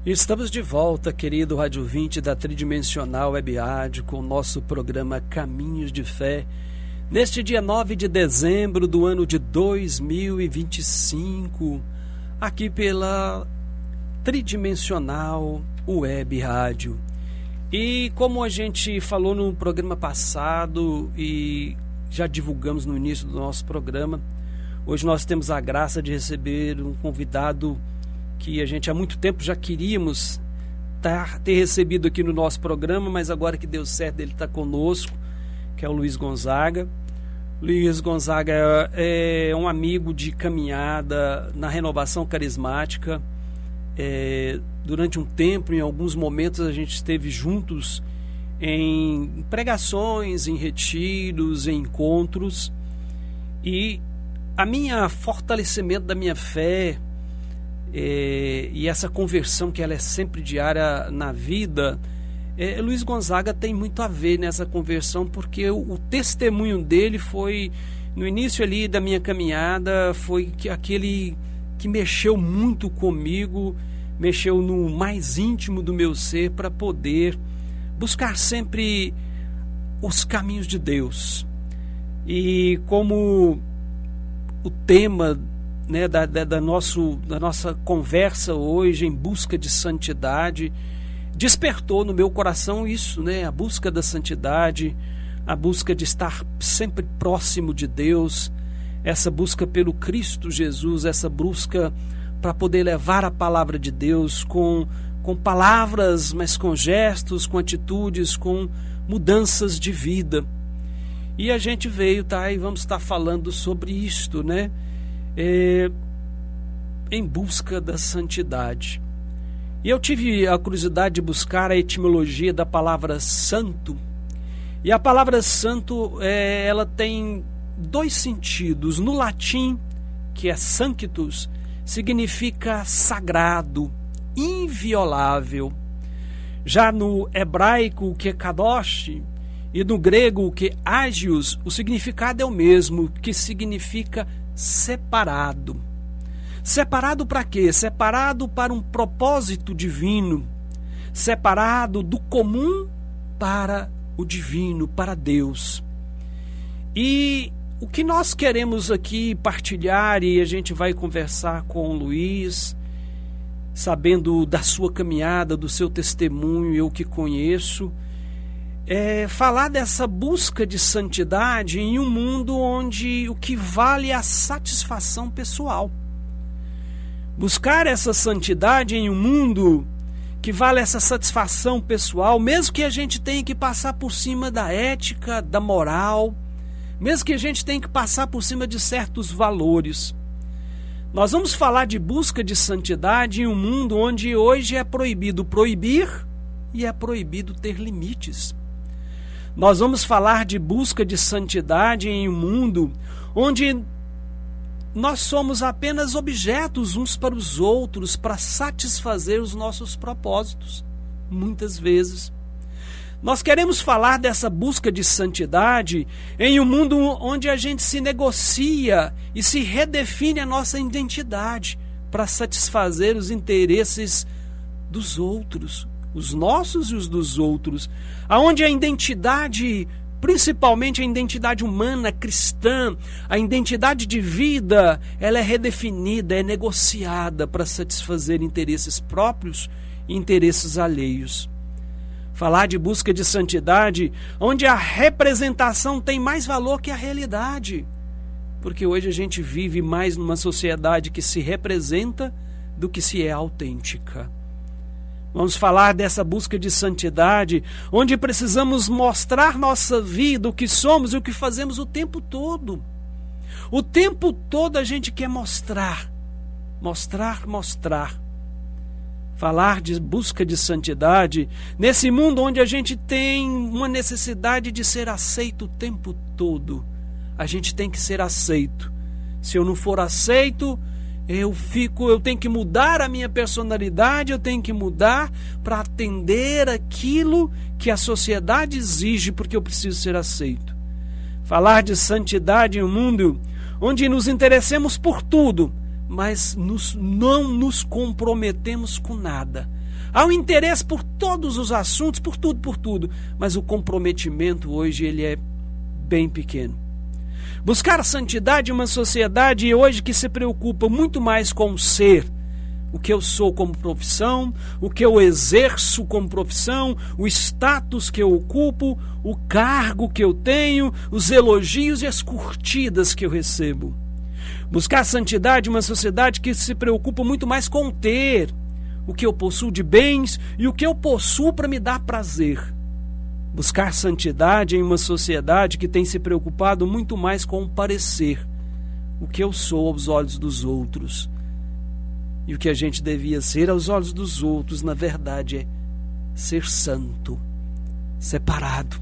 Estamos de volta, querido rádio ouvinte da Tridimensional Web Rádio, com o nosso programa Caminhos de Fé, neste dia 9 de dezembro do ano de 2025, aqui pela Tridimensional Web Rádio. E como a gente falou no programa passado e já divulgamos no início do nosso programa, hoje nós temos a graça de receber um convidado que a gente há muito tempo já queríamos ter recebido aqui no nosso programa, mas agora que deu certo ele está conosco, que é o Luiz Gonzaga. Luiz Gonzaga é um amigo de caminhada na Renovação Carismática. Durante um tempo, em alguns momentos, a gente esteve juntos em pregações, em retiros, em encontros, e fortalecimento da minha fé e essa conversão que ela é sempre diária na vida, Luiz Gonzaga tem muito a ver nessa conversão, porque o testemunho dele foi, no início ali da minha caminhada, foi aquele que mexeu muito comigo, mexeu no mais íntimo do meu ser, para poder buscar sempre os caminhos de Deus. E como o tema da nossa conversa hoje, em busca de santidade, despertou no meu coração isso, a busca da santidade, a busca de estar sempre próximo de Deus, essa busca pelo Cristo Jesus, essa busca para poder levar a palavra de Deus com palavras, mas com gestos, com atitudes, com mudanças de vida. E a gente veio, e vamos estar falando sobre isto, em busca da santidade. E eu tive a curiosidade de buscar a etimologia da palavra santo, e a palavra santo ela tem dois sentidos. No latim, que é sanctus, significa sagrado, inviolável. Já no hebraico, que é kadosh, e no grego, que é agios, o significado é o mesmo, que significa separado. Separado para quê? Separado para um propósito divino, separado do comum para o divino, para Deus. E o que nós queremos aqui partilhar, e a gente vai conversar com o Luiz, sabendo da sua caminhada, do seu testemunho, eu que conheço, falar dessa busca de santidade em um mundo onde o que vale é a satisfação pessoal. Buscar essa santidade em um mundo que vale essa satisfação pessoal, mesmo que a gente tenha que passar por cima da ética, da moral, mesmo que a gente tenha que passar por cima de certos valores. Nós vamos falar de busca de santidade em um mundo onde hoje é proibido proibir e é proibido ter limites. Nós vamos falar de busca de santidade em um mundo onde nós somos apenas objetos uns para os outros, para satisfazer os nossos propósitos, muitas vezes. Nós queremos falar dessa busca de santidade em um mundo onde a gente se negocia e se redefine a nossa identidade para satisfazer os interesses dos outros, os nossos e os dos outros, aonde a identidade, principalmente a identidade humana, cristã, a identidade de vida, ela é redefinida, é negociada para satisfazer interesses próprios e interesses alheios. Falar de busca de santidade, onde a representação tem mais valor que a realidade, porque hoje a gente vive mais numa sociedade que se representa do que se é autêntica. Vamos falar dessa busca de santidade, onde precisamos mostrar nossa vida, o que somos e o que fazemos o tempo todo. O tempo todo a gente quer mostrar. Falar de busca de santidade nesse mundo onde a gente tem uma necessidade de ser aceito o tempo todo. A gente tem que ser aceito. Se eu não for aceito, eu tenho que mudar a minha personalidade, eu tenho que mudar para atender aquilo que a sociedade exige, porque eu preciso ser aceito. Falar de santidade em um mundo onde nos interessemos por tudo, mas não nos comprometemos com nada. há um interesse por todos os assuntos, por tudo, mas o comprometimento hoje ele é bem pequeno. Buscar a santidade em uma sociedade hoje que se preocupa muito mais com o ser, o que eu sou como profissão, o que eu exerço como profissão, o status que eu ocupo, o cargo que eu tenho, os elogios e as curtidas que eu recebo. Buscar a santidade em uma sociedade que se preocupa muito mais com o ter, o que eu possuo de bens e o que eu possuo para me dar prazer. Buscar santidade em uma sociedade que tem se preocupado muito mais com o parecer, o que eu sou aos olhos dos outros. E o que a gente devia ser aos olhos dos outros, na verdade, é ser santo, separado.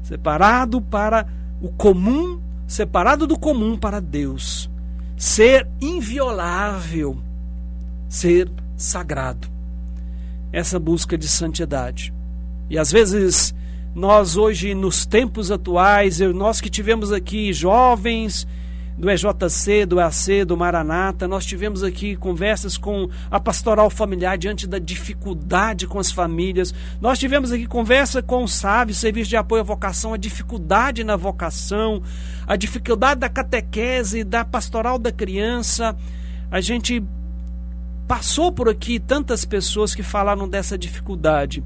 Separado para o comum, separado do comum para Deus. Ser inviolável, ser sagrado. Essa busca de santidade. E às vezes, nós hoje, nos tempos atuais, nós que tivemos aqui jovens do EJC, do EAC, do Maranata, nós tivemos aqui conversas com a pastoral familiar diante da dificuldade com as famílias, nós tivemos aqui conversa com o SAV, Serviço de Apoio à Vocação, a dificuldade na vocação, a dificuldade da catequese, da pastoral da criança. A gente passou por aqui tantas pessoas que falaram dessa dificuldade,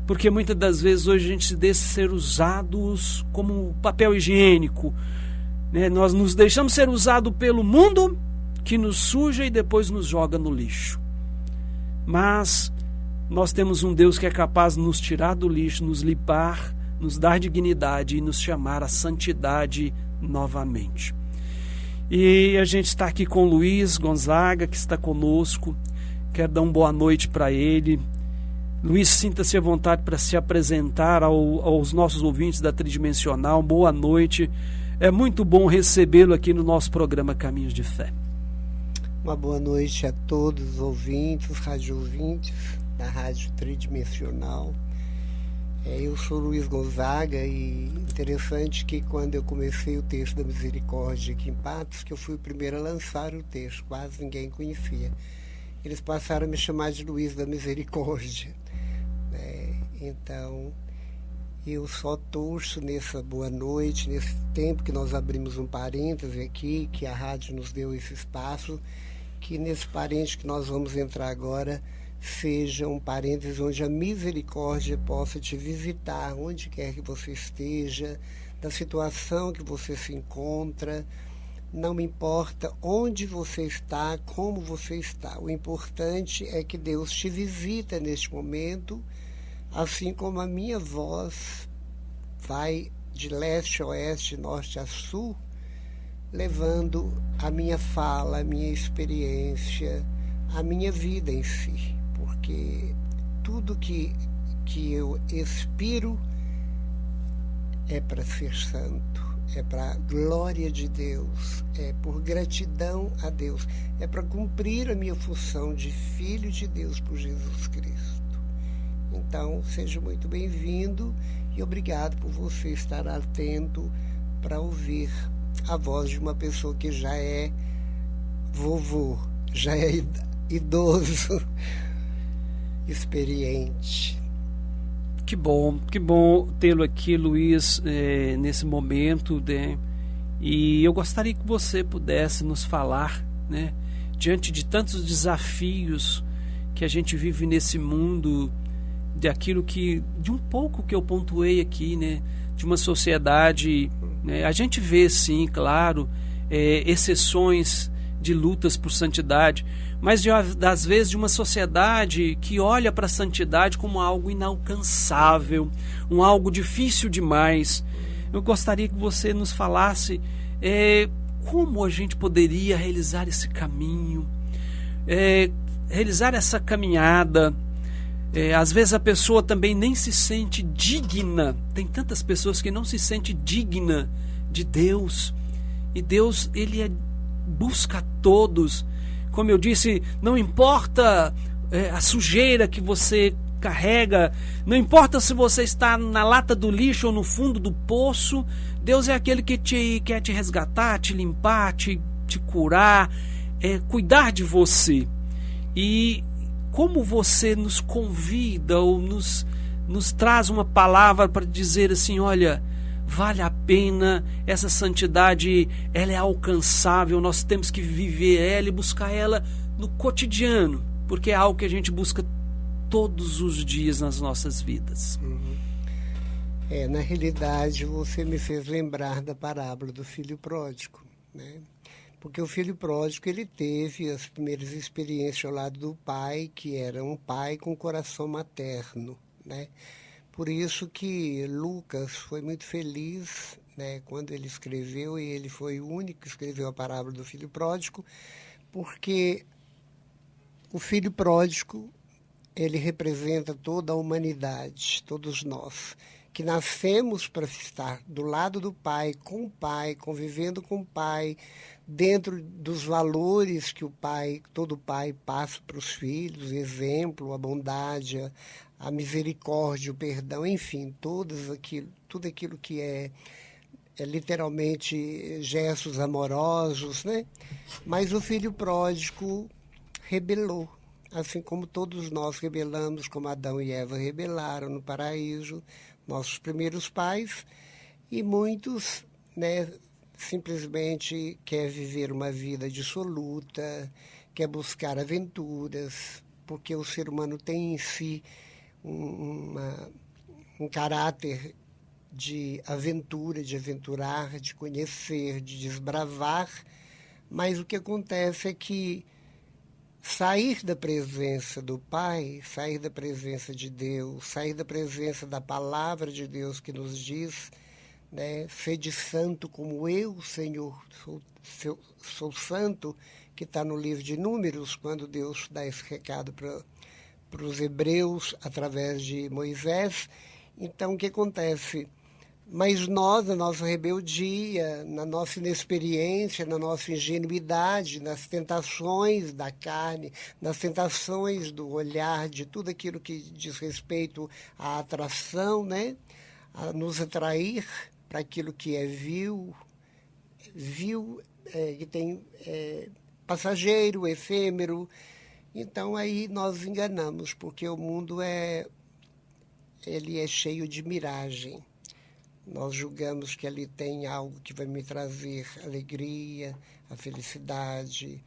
porque muitas das vezes hoje a gente se deixa ser usados como papel higiênico. Nós nos deixamos ser usados pelo mundo, que nos suja e depois nos joga no lixo. Mas nós temos um Deus que é capaz de nos tirar do lixo, nos limpar, nos dar dignidade e nos chamar à santidade novamente. E a gente está aqui com o Luiz Gonzaga, que está conosco. Quero dar uma boa noite para ele. Luiz, sinta-se à vontade para se apresentar aos nossos ouvintes da Tridimensional. Boa noite. É muito bom recebê-lo aqui no nosso programa Caminhos de Fé. Uma boa noite a todos os ouvintes, rádio ouvintes da Rádio Tridimensional. Eu sou Luiz Gonzaga e interessante que quando eu comecei o texto da Misericórdia aqui em Patos, que eu fui o primeiro a lançar o texto, quase ninguém conhecia. Eles passaram a me chamar de Luiz da Misericórdia. Então, eu só torço nessa boa noite, nesse tempo que nós abrimos um parêntese aqui, que a rádio nos deu esse espaço, que nesse parêntese que nós vamos entrar agora seja um parêntese onde a misericórdia possa te visitar, onde quer que você esteja, da situação que você se encontra. Não importa onde você está, como você está. O importante é que Deus te visita neste momento, assim como a minha voz vai de leste a oeste, norte a sul, levando a minha fala, a minha experiência, a minha vida em si. Porque tudo que eu expiro é para ser santo, é para a glória de Deus, é por gratidão a Deus, é para cumprir a minha função de filho de Deus por Jesus Cristo. Então, seja muito bem-vindo e obrigado por você estar atento para ouvir a voz de uma pessoa que já é vovô, já é idoso, experiente. Que bom tê-lo aqui, Luiz, nesse momento, né? E eu gostaria que você pudesse nos falar, né, diante de tantos desafios que a gente vive nesse mundo, daquilo de um pouco que eu pontuei aqui, né, de uma sociedade, né, a gente vê sim, claro, exceções de lutas por santidade, mas às vezes de uma sociedade que olha para a santidade como algo inalcançável, algo difícil demais. Eu gostaria que você nos falasse como a gente poderia realizar esse caminho, realizar essa caminhada. Às vezes a pessoa também nem se sente digna. Tem tantas pessoas que não se sentem digna de Deus. E Deus, Ele busca a todos. Como eu disse, não importa a sujeira que você carrega, não importa se você está na lata do lixo ou no fundo do poço, Deus é aquele que quer te resgatar, te limpar, te curar, cuidar de você. E como você nos convida ou nos traz uma palavra para dizer assim, olha, vale a pena, essa santidade, ela é alcançável, nós temos que viver ela e buscar ela no cotidiano, porque é algo que a gente busca todos os dias nas nossas vidas. Na realidade, você me fez lembrar da parábola do filho pródigo, né? Porque o filho pródigo, ele teve as primeiras experiências ao lado do pai, que era um pai com coração materno, né? Por isso que Lucas foi muito feliz, né, quando ele escreveu, e ele foi o único que escreveu a parábola do filho pródigo, porque o filho pródigo, ele representa toda a humanidade, todos nós, que nascemos para estar do lado do pai, convivendo com o pai, dentro dos valores que todo pai passa para os filhos, o exemplo, a bondade, a misericórdia, o perdão, enfim, tudo aquilo que é literalmente gestos amorosos, né? Mas o filho pródigo rebelou, assim como todos nós rebelamos, como Adão e Eva rebelaram no paraíso, nossos primeiros pais, e muitos, né, simplesmente quer viver uma vida dissoluta, quer buscar aventuras, porque o ser humano tem em si um caráter de aventura, de aventurar, de conhecer, de desbravar, mas o que acontece é que sair da presença do Pai, sair da presença de Deus, sair da presença da palavra de Deus que nos diz, né, sede santo como eu, Senhor, sou santo, que está no livro de Números, quando Deus dá esse recado para os hebreus através de Moisés. Então, o que acontece? Mas nós, na nossa rebeldia, na nossa inexperiência, na nossa ingenuidade, nas tentações da carne, nas tentações do olhar, de tudo aquilo que diz respeito à atração, né? A nos atrair para aquilo que é vil, que tem passageiro, efêmero. Então, aí nós enganamos, porque o mundo ele é cheio de miragem. Nós julgamos que ali tem algo que vai me trazer alegria, a felicidade.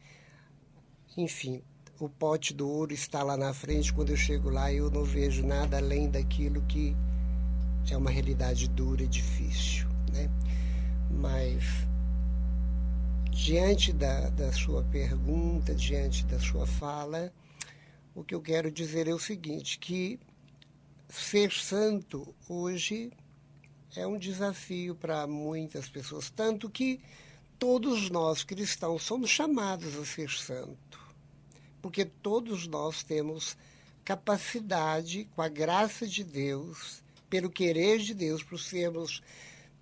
Enfim, o pote do ouro está lá na frente. Quando eu chego lá, eu não vejo nada além daquilo que é uma realidade dura e difícil, né? Mas, diante da sua pergunta, diante da sua fala, o que eu quero dizer é o seguinte, que ser santo hoje é um desafio para muitas pessoas, tanto que todos nós cristãos somos chamados a ser santo, porque todos nós temos capacidade, com a graça de Deus, pelo querer de Deus, por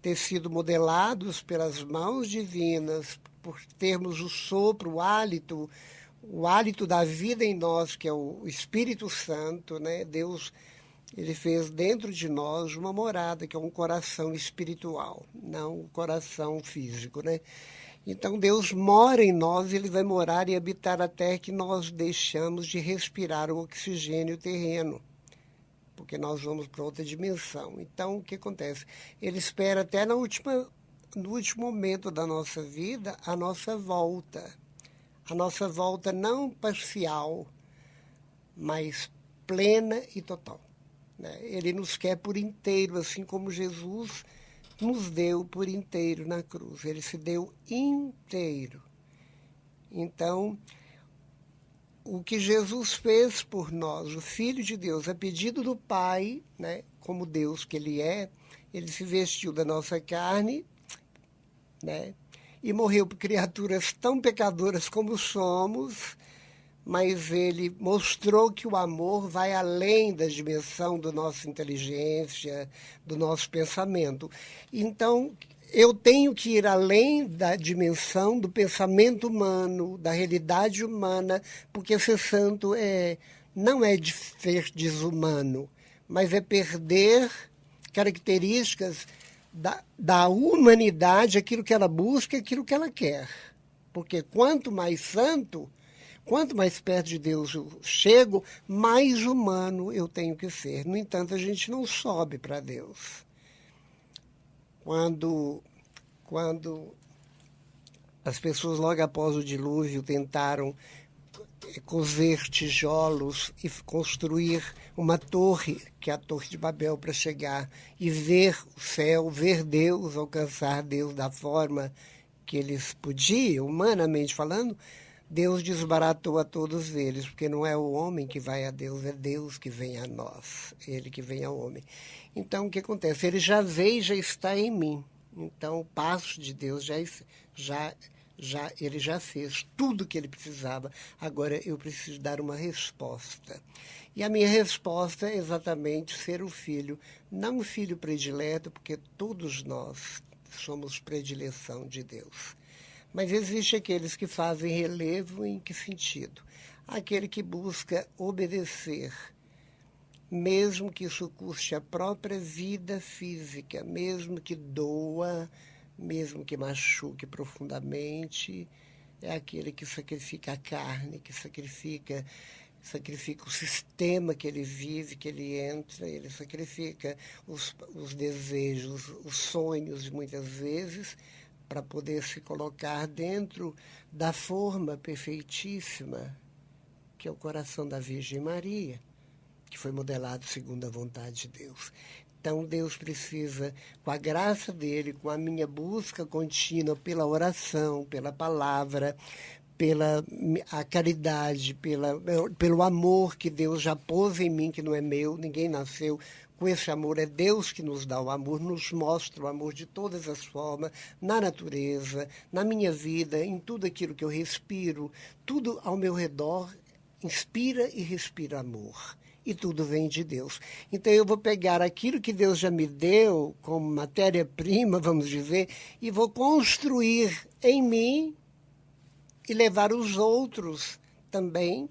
ter sido modelados pelas mãos divinas, por termos o sopro, o hálito da vida em nós, que é o Espírito Santo, né? Deus, ele fez dentro de nós uma morada, que é um coração espiritual, não um coração físico, né? Então, Deus mora em nós, ele vai morar e habitar até que nós deixamos de respirar o oxigênio terreno, porque nós vamos para outra dimensão. Então, o que acontece? Ele espera até no último momento da nossa vida a nossa volta. A nossa volta não parcial, mas plena e total, né? Ele nos quer por inteiro, assim como Jesus nos deu por inteiro na cruz. Ele se deu inteiro. Então, o que Jesus fez por nós, o Filho de Deus, a pedido do Pai, né, como Deus que ele é, ele se vestiu da nossa carne, né, e morreu por criaturas tão pecadoras como somos, mas ele mostrou que o amor vai além da dimensão da nossa inteligência, do nosso pensamento. Então, eu tenho que ir além da dimensão do pensamento humano, da realidade humana, porque ser santo não é de ser desumano, mas é perder características da humanidade, aquilo que ela busca, aquilo que ela quer. Porque quanto mais santo, Quanto mais perto de Deus eu chego, mais humano eu tenho que ser. No entanto, a gente não sobe para Deus. Quando as pessoas, logo após o dilúvio, tentaram cozer tijolos e construir uma torre, que é a Torre de Babel, para chegar e ver o céu, ver Deus, alcançar Deus da forma que eles podiam, humanamente falando, Deus desbaratou a todos eles, porque não é o homem que vai a Deus, é Deus que vem a nós, ele que vem ao homem. Então, o que acontece? Ele já veio e já está em mim. Então, o passo de Deus ele já fez tudo o que ele precisava. Agora eu preciso dar uma resposta. E a minha resposta é exatamente ser o filho, não o filho predileto, porque todos nós somos predileção de Deus. Mas existe aqueles que fazem relevo em que sentido? Aquele que busca obedecer, mesmo que isso custe a própria vida física, mesmo que doa, mesmo que machuque profundamente, é aquele que sacrifica a carne, que sacrifica o sistema que ele vive, que ele entra, ele sacrifica os desejos, os sonhos, muitas vezes, para poder se colocar dentro da forma perfeitíssima, que é o coração da Virgem Maria, que foi modelado segundo a vontade de Deus. Então, Deus precisa, com a graça dele, com a minha busca contínua pela oração, pela palavra, pela a caridade, pelo amor que Deus já pôs em mim, que não é meu, ninguém nasceu com esse amor, é Deus que nos dá o amor, nos mostra o amor de todas as formas, na natureza, na minha vida, em tudo aquilo que eu respiro, tudo ao meu redor inspira e respira amor. E tudo vem de Deus. Então eu vou pegar aquilo que Deus já me deu como matéria-prima, vamos dizer, e vou construir em mim e levar os outros também.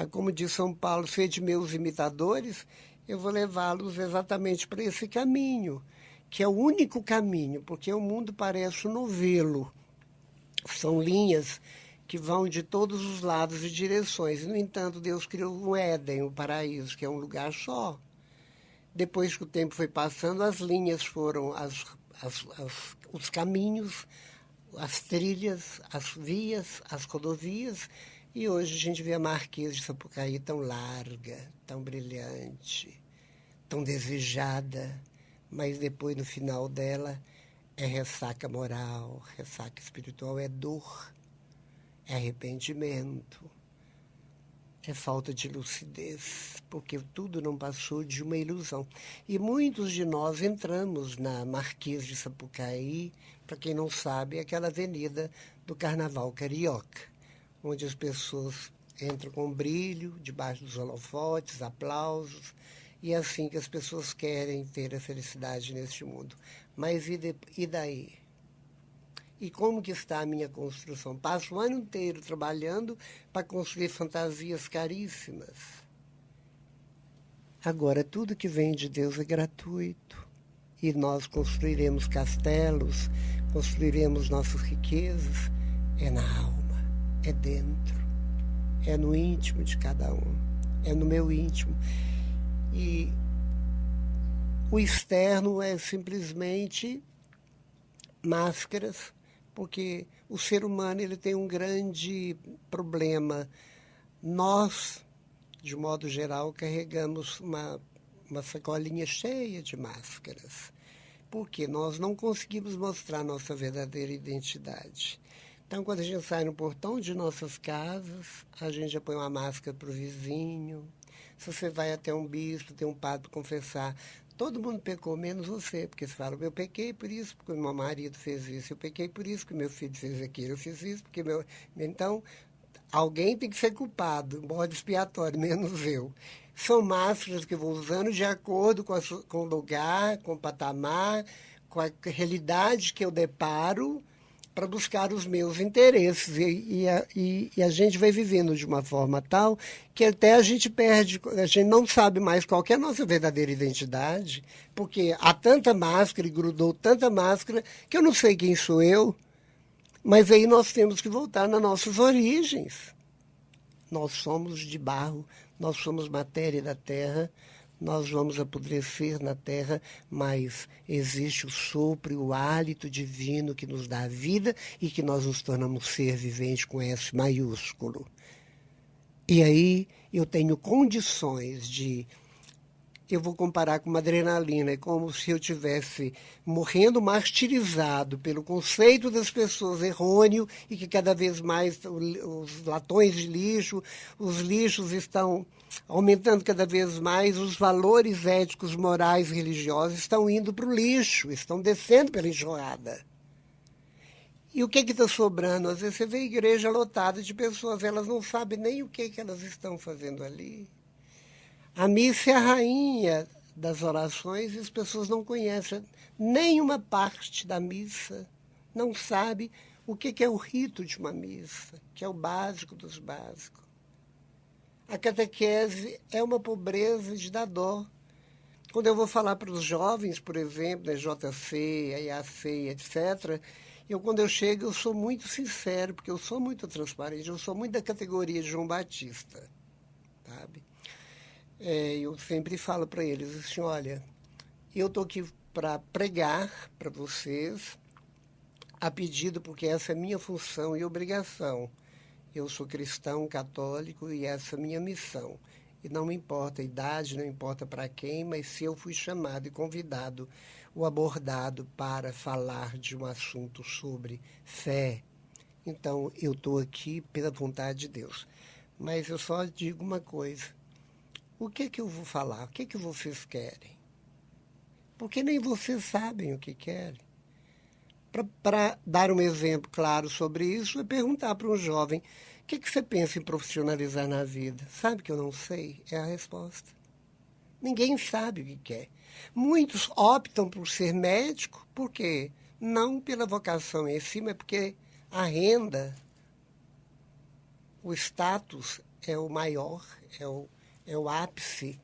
Como diz São Paulo, sede meus imitadores, eu vou levá-los exatamente para esse caminho, que é o único caminho, porque o mundo parece um novelo. São linhas que vão de todos os lados e direções. No entanto, Deus criou o Éden, o paraíso, que é um lugar só. Depois que o tempo foi passando, as linhas foram os caminhos, as trilhas, as vias, as rodovias, e hoje a gente vê a Marquesa de Sapucaí tão larga, tão brilhante, tão desejada, mas depois, no final dela, é ressaca moral, ressaca espiritual, é dor, é arrependimento, é falta de lucidez, porque tudo não passou de uma ilusão. E muitos de nós entramos na Marquesa de Sapucaí, para quem não sabe, é aquela avenida do Carnaval Carioca, onde as pessoas entram com brilho, debaixo dos holofotes, aplausos, e é assim que as pessoas querem ter a felicidade neste mundo. Mas e daí? E como que está a minha construção? Passo o ano inteiro trabalhando para construir fantasias caríssimas. Agora, tudo que vem de Deus é gratuito. E nós construiremos castelos, construiremos nossas riquezas. É na alma, é dentro, é no íntimo de cada um, é no meu íntimo. E o externo é simplesmente máscaras, porque o ser humano ele tem um grande problema. Nós, de modo geral, carregamos uma sacolinha cheia de máscaras, porque nós não conseguimos mostrar nossa verdadeira identidade. Então, quando a gente sai no portão de nossas casas, a gente já põe uma máscara para o vizinho. Se você vai até um bispo, tem um padre para confessar, todo mundo pecou, menos você, porque você fala, eu pequei por isso, porque meu marido fez isso, eu pequei por isso, porque meu filho fez aquilo, eu fiz isso, porque meu... Então, alguém tem que ser culpado, bode expiatório, menos eu. São máscaras que eu vou usando de acordo com o lugar, com o patamar, com a realidade que eu deparo, para buscar os meus interesses. E a gente vai vivendo de uma forma tal que até a gente perde, a gente não sabe mais qual que é a nossa verdadeira identidade, porque há tanta máscara e grudou tanta máscara que eu não sei quem sou eu, mas aí nós temos que voltar nas nossas origens. Nós somos de barro, nós somos matéria da terra, nós vamos apodrecer na terra, mas existe o sopro e o hálito divino que nos dá a vida e que nós nos tornamos ser vivente com S maiúsculo. E aí eu tenho condições de... Eu vou comparar com uma adrenalina, é como se eu estivesse morrendo martirizado pelo conceito das pessoas errôneo e que cada vez mais os latões de lixo, os lixos estão aumentando cada vez mais, os valores éticos, morais, religiosos estão indo para o lixo, estão descendo pela enxurrada. E o que está sobrando? Às vezes você vê a igreja lotada de pessoas, elas não sabem nem o que elas estão fazendo ali. A missa é a rainha das orações e as pessoas não conhecem nenhuma parte da missa, não sabem o que é o rito de uma missa, que é o básico dos básicos. A catequese é uma pobreza de dar dó. Quando eu vou falar para os jovens, por exemplo, da JC, a IAC, etc., quando eu chego, eu sou muito sincero, porque eu sou muito transparente, eu sou muito da categoria de João Batista, sabe? Eu sempre falo para eles assim, olha, eu estou aqui para pregar para vocês a pedido, porque essa é minha função e obrigação. Eu sou cristão católico e essa é a minha missão. E não me importa a idade, não importa para quem, mas se eu fui chamado e convidado ou abordado para falar de um assunto sobre fé, então eu estou aqui pela vontade de Deus. Mas eu só digo uma coisa. O que eu vou falar? O que vocês querem? Porque nem vocês sabem o que querem. Para dar um exemplo claro sobre isso, é perguntar para um jovem, o que você pensa em profissionalizar na vida? Sabe que eu não sei? É a resposta. Ninguém sabe o que quer. Muitos optam por ser médico, por quê? Não pela vocação em si, mas porque a renda, o status é o maior, é o ápice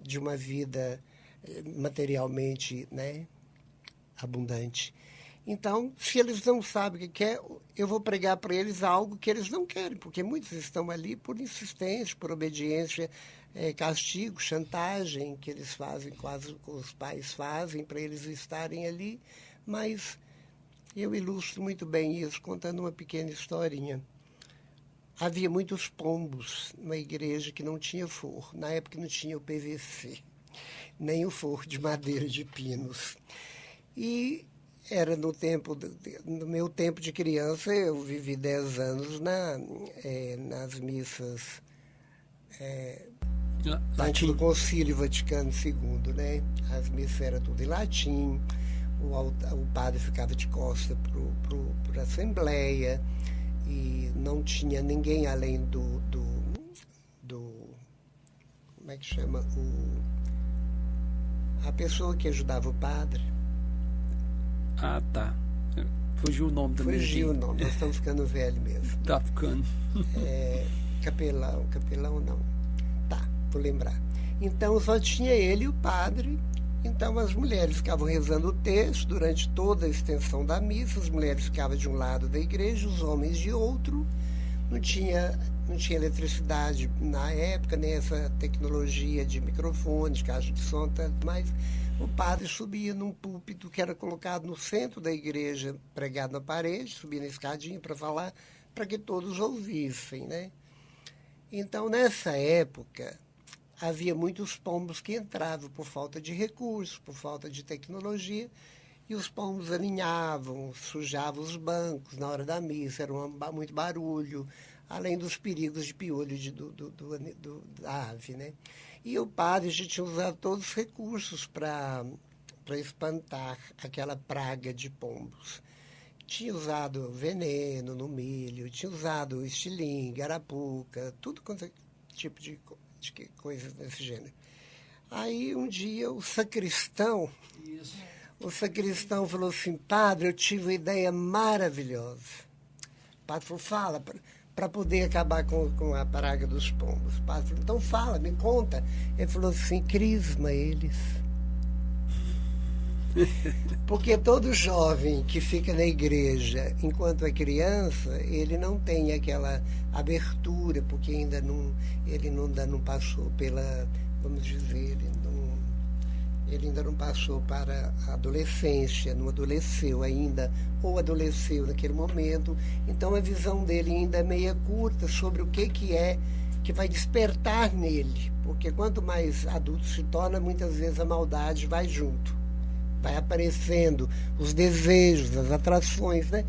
de uma vida materialmente, né, abundante. Então, se eles não sabem o que quer, eu vou pregar para eles algo que eles não querem, porque muitos estão ali por insistência, por obediência, castigo, chantagem que eles fazem, quase os pais fazem para eles estarem ali. Mas eu ilustro muito bem isso contando uma pequena historinha. Havia muitos pombos na igreja que não tinha forro. Na época não tinha o PVC, nem o forro de madeira de pinos. E era no meu tempo de criança, eu vivi 10 anos nas missas antes do Concílio Vaticano II, né? As missas eram tudo em latim, o padre ficava de costa para a Assembleia, e não tinha ninguém além do como é que chama? A pessoa que ajudava o padre. Ah, tá. Fugiu o nome também. Fugiu o nome, nós estamos ficando velhos mesmo. Tá ficando. Capelão não. Tá, vou lembrar. Então só tinha ele e o padre. Então as mulheres ficavam rezando o texto durante toda a extensão da missa, as mulheres ficavam de um lado da igreja, os homens de outro. Não tinha eletricidade na época, nem essa tecnologia de microfone, de caixa de som, tanto mais. O padre subia num púlpito que era colocado no centro da igreja, pregado na parede, subia na escadinha para falar, para que todos ouvissem, né? Então, nessa época, havia muitos pombos que entravam por falta de recursos, por falta de tecnologia, e os pombos aninhavam, sujavam os bancos na hora da missa, era muito barulho, além dos perigos de piolho da ave, né? E o padre já tinha usado todos os recursos para espantar aquela praga de pombos. Tinha usado veneno no milho, tinha usado estilingue, arapuca, tudo quanto é tipo de coisas desse gênero. Aí um dia o sacristão falou assim, padre, eu tive uma ideia maravilhosa. O padre falou, fala, para poder acabar com a praga dos pombos. O padre falou, então fala, me conta. Ele falou assim, crisma eles. Porque todo jovem que fica na igreja enquanto é criança, ele não tem aquela abertura, porque ainda não passou pela, vamos dizer, ele ainda não passou para a adolescência, não adoleceu ainda, ou adoleceu naquele momento. Então a visão dele ainda é meia curta sobre o que é que vai despertar nele. Porque quanto mais adulto se torna, muitas vezes a maldade vai junto. Vai aparecendo os desejos, as atrações, né?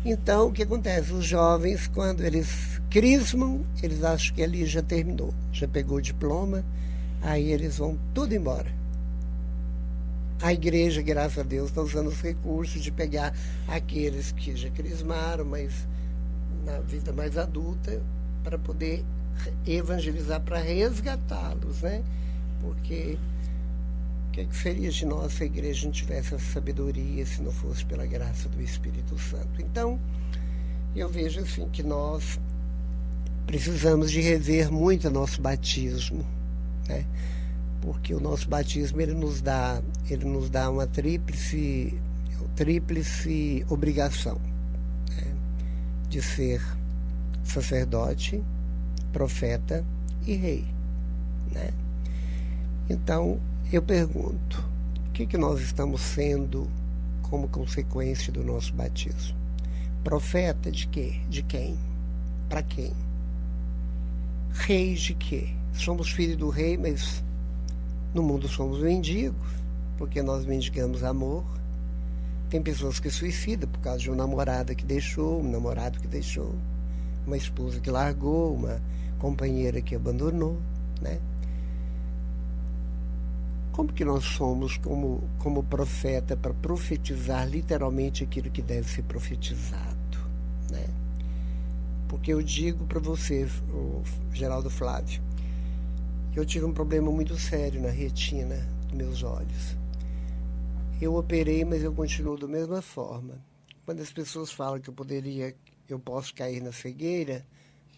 Então, o que acontece? Os jovens, quando eles crismam, eles acham que ali já terminou, já pegou o diploma, aí eles vão tudo embora. A igreja, graças a Deus, está usando os recursos de pegar aqueles que já crismaram, mas na vida mais adulta, para poder evangelizar, para resgatá-los, né? Porque o que seria de nós se a igreja não tivesse essa sabedoria, se não fosse pela graça do Espírito Santo? Então, eu vejo assim que nós precisamos de rever muito o nosso batismo, né? Porque o nosso batismo ele nos dá uma tríplice obrigação, né? De ser sacerdote, profeta e rei, né? Então, eu pergunto, o que nós estamos sendo como consequência do nosso batismo? Profeta de quê? De quem? Para quem? Reis de quê? Somos filhos do rei, mas no mundo somos mendigos, porque nós mendigamos amor. Tem pessoas que suicidam por causa de uma namorada que deixou, um namorado que deixou, uma esposa que largou, uma companheira que abandonou, né? Como que nós somos como profeta para profetizar literalmente aquilo que deve ser profetizado, né? Porque eu digo para você, o Geraldo Flávio, que eu tive um problema muito sério na retina dos meus olhos. Eu operei, mas eu continuo da mesma forma. Quando as pessoas falam que eu posso cair na cegueira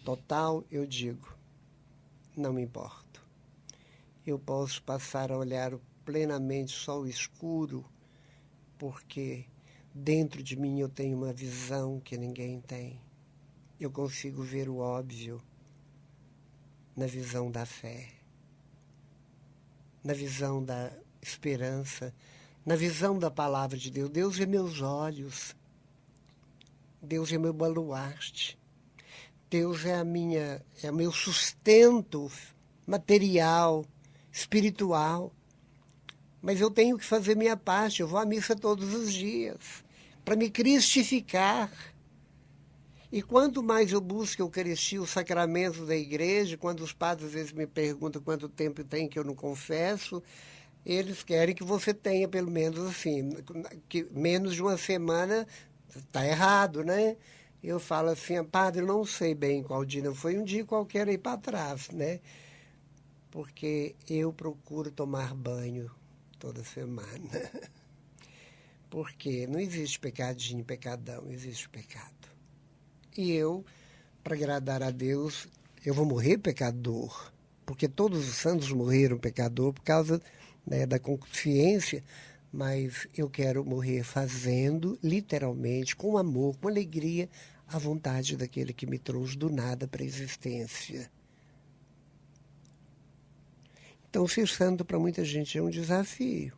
total, eu digo, não me importo. Eu posso passar a olhar plenamente só o escuro, porque dentro de mim eu tenho uma visão que ninguém tem. Eu consigo ver o óbvio na visão da fé, na visão da esperança, na visão da palavra de Deus. Deus é meus olhos, Deus é meu baluarte, Deus é o meu sustento material, espiritual. Mas eu tenho que fazer minha parte. Eu vou à missa todos os dias para me cristificar. E quanto mais eu busco a Eucaristia, o sacramento da igreja, quando os padres às vezes me perguntam quanto tempo tem que eu não confesso, eles querem que você tenha pelo menos assim, que menos de uma semana. Está errado, né? Eu falo assim, padre, eu não sei bem qual dia, foi um dia qualquer aí para trás, né? Porque eu procuro tomar banho toda semana. Porque não existe pecadinho, pecadão, existe pecado. E eu, para agradar a Deus, eu vou morrer pecador, porque todos os santos morreram pecador por causa, né, da consciência, mas eu quero morrer fazendo, literalmente, com amor, com alegria, a vontade daquele que me trouxe do nada para a existência. Então, ser santo para muita gente é um desafio,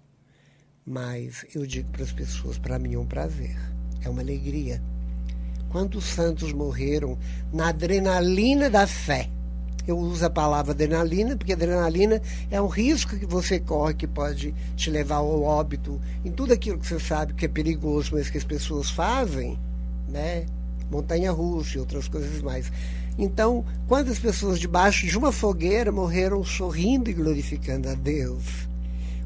mas eu digo para as pessoas, para mim é um prazer, é uma alegria. Quantos santos morreram na adrenalina da fé? Eu uso a palavra adrenalina, porque adrenalina é um risco que você corre que pode te levar ao óbito, em tudo aquilo que você sabe que é perigoso, mas que as pessoas fazem, né? Montanha-russa e outras coisas mais. Então, quantas pessoas debaixo de uma fogueira morreram sorrindo e glorificando a Deus?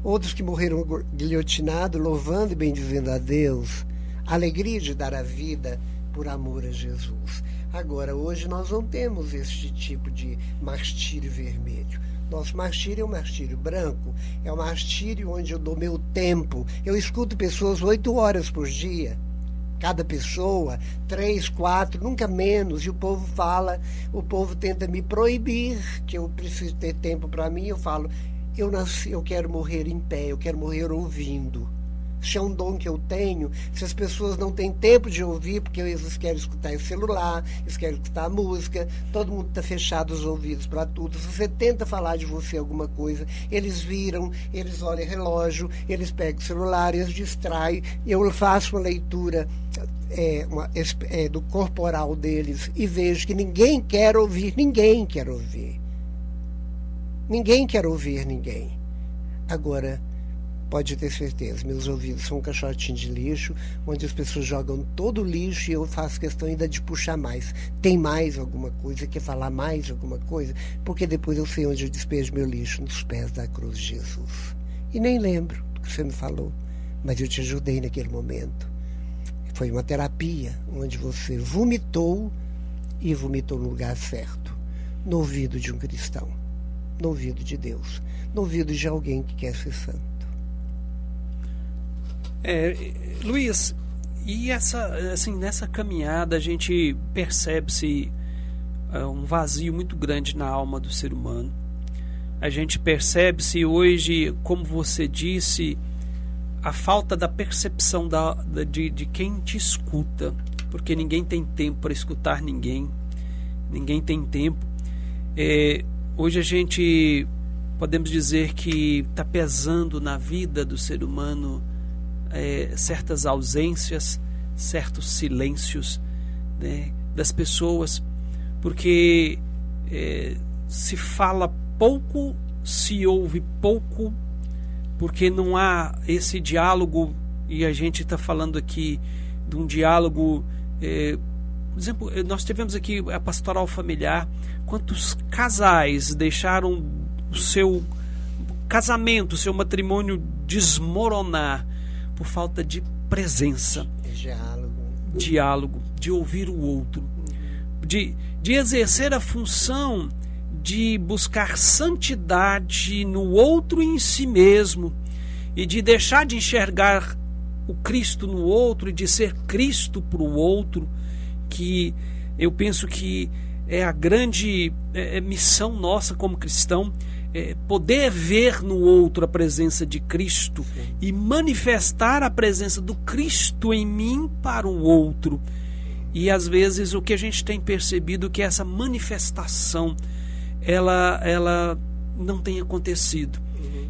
Outros que morreram guilhotinados, louvando e bendizendo a Deus. A alegria de dar a vida por amor a Jesus. Agora, hoje nós não temos este tipo de martírio vermelho. Nosso martírio é um martírio branco, é um martírio onde eu dou meu tempo. Eu escuto pessoas 8 horas por dia. Cada pessoa, 3, 4, nunca menos. E o povo fala, o povo tenta me proibir, que eu preciso ter tempo para mim. Eu falo, eu quero morrer em pé, eu quero morrer ouvindo. se é um dom que eu tenho, se as pessoas não têm tempo de ouvir, porque eles querem escutar o celular, eles querem escutar a música, todo mundo está fechado os ouvidos para tudo. Se você tenta falar de você alguma coisa, eles viram, eles olham relógio, eles pegam o celular, eles distraem. Eu faço uma leitura do corporal deles e vejo que ninguém quer ouvir ninguém. Ninguém quer ouvir ninguém. Agora, pode ter certeza, meus ouvidos são um caixotinho de lixo, onde as pessoas jogam todo o lixo e eu faço questão ainda de puxar mais. Tem mais alguma coisa? Quer falar mais alguma coisa? Porque depois eu sei onde eu despejo meu lixo, nos pés da cruz de Jesus. E nem lembro do que você me falou, mas eu te ajudei naquele momento. Foi uma terapia onde você vomitou e vomitou no lugar certo, no ouvido de um cristão, no ouvido de Deus, no ouvido de alguém que quer ser santo. Luiz, e nessa caminhada a gente percebe-se um vazio muito grande na alma do ser humano. A gente percebe-se hoje, como você disse, a falta da percepção de quem te escuta, porque ninguém tem tempo para escutar ninguém tem tempo. Hoje a gente podemos dizer que está pesando na vida do ser humano certas ausências, certos silêncios, né, das pessoas, porque se fala pouco, se ouve pouco, porque não há esse diálogo. E a gente está falando aqui de um diálogo, por exemplo, nós tivemos aqui a pastoral familiar. Quantos casais deixaram o seu casamento, o seu matrimônio desmoronar por falta de presença, diálogo, de ouvir o outro, de exercer a função de buscar santidade no outro e em si mesmo, e de deixar de enxergar o Cristo no outro e de ser Cristo para o outro, que eu penso que é a grande missão nossa como cristão, poder ver no outro a presença de Cristo. Sim. E manifestar a presença do Cristo em mim para o outro. E às vezes o que a gente tem percebido é que essa manifestação ela não tem acontecido.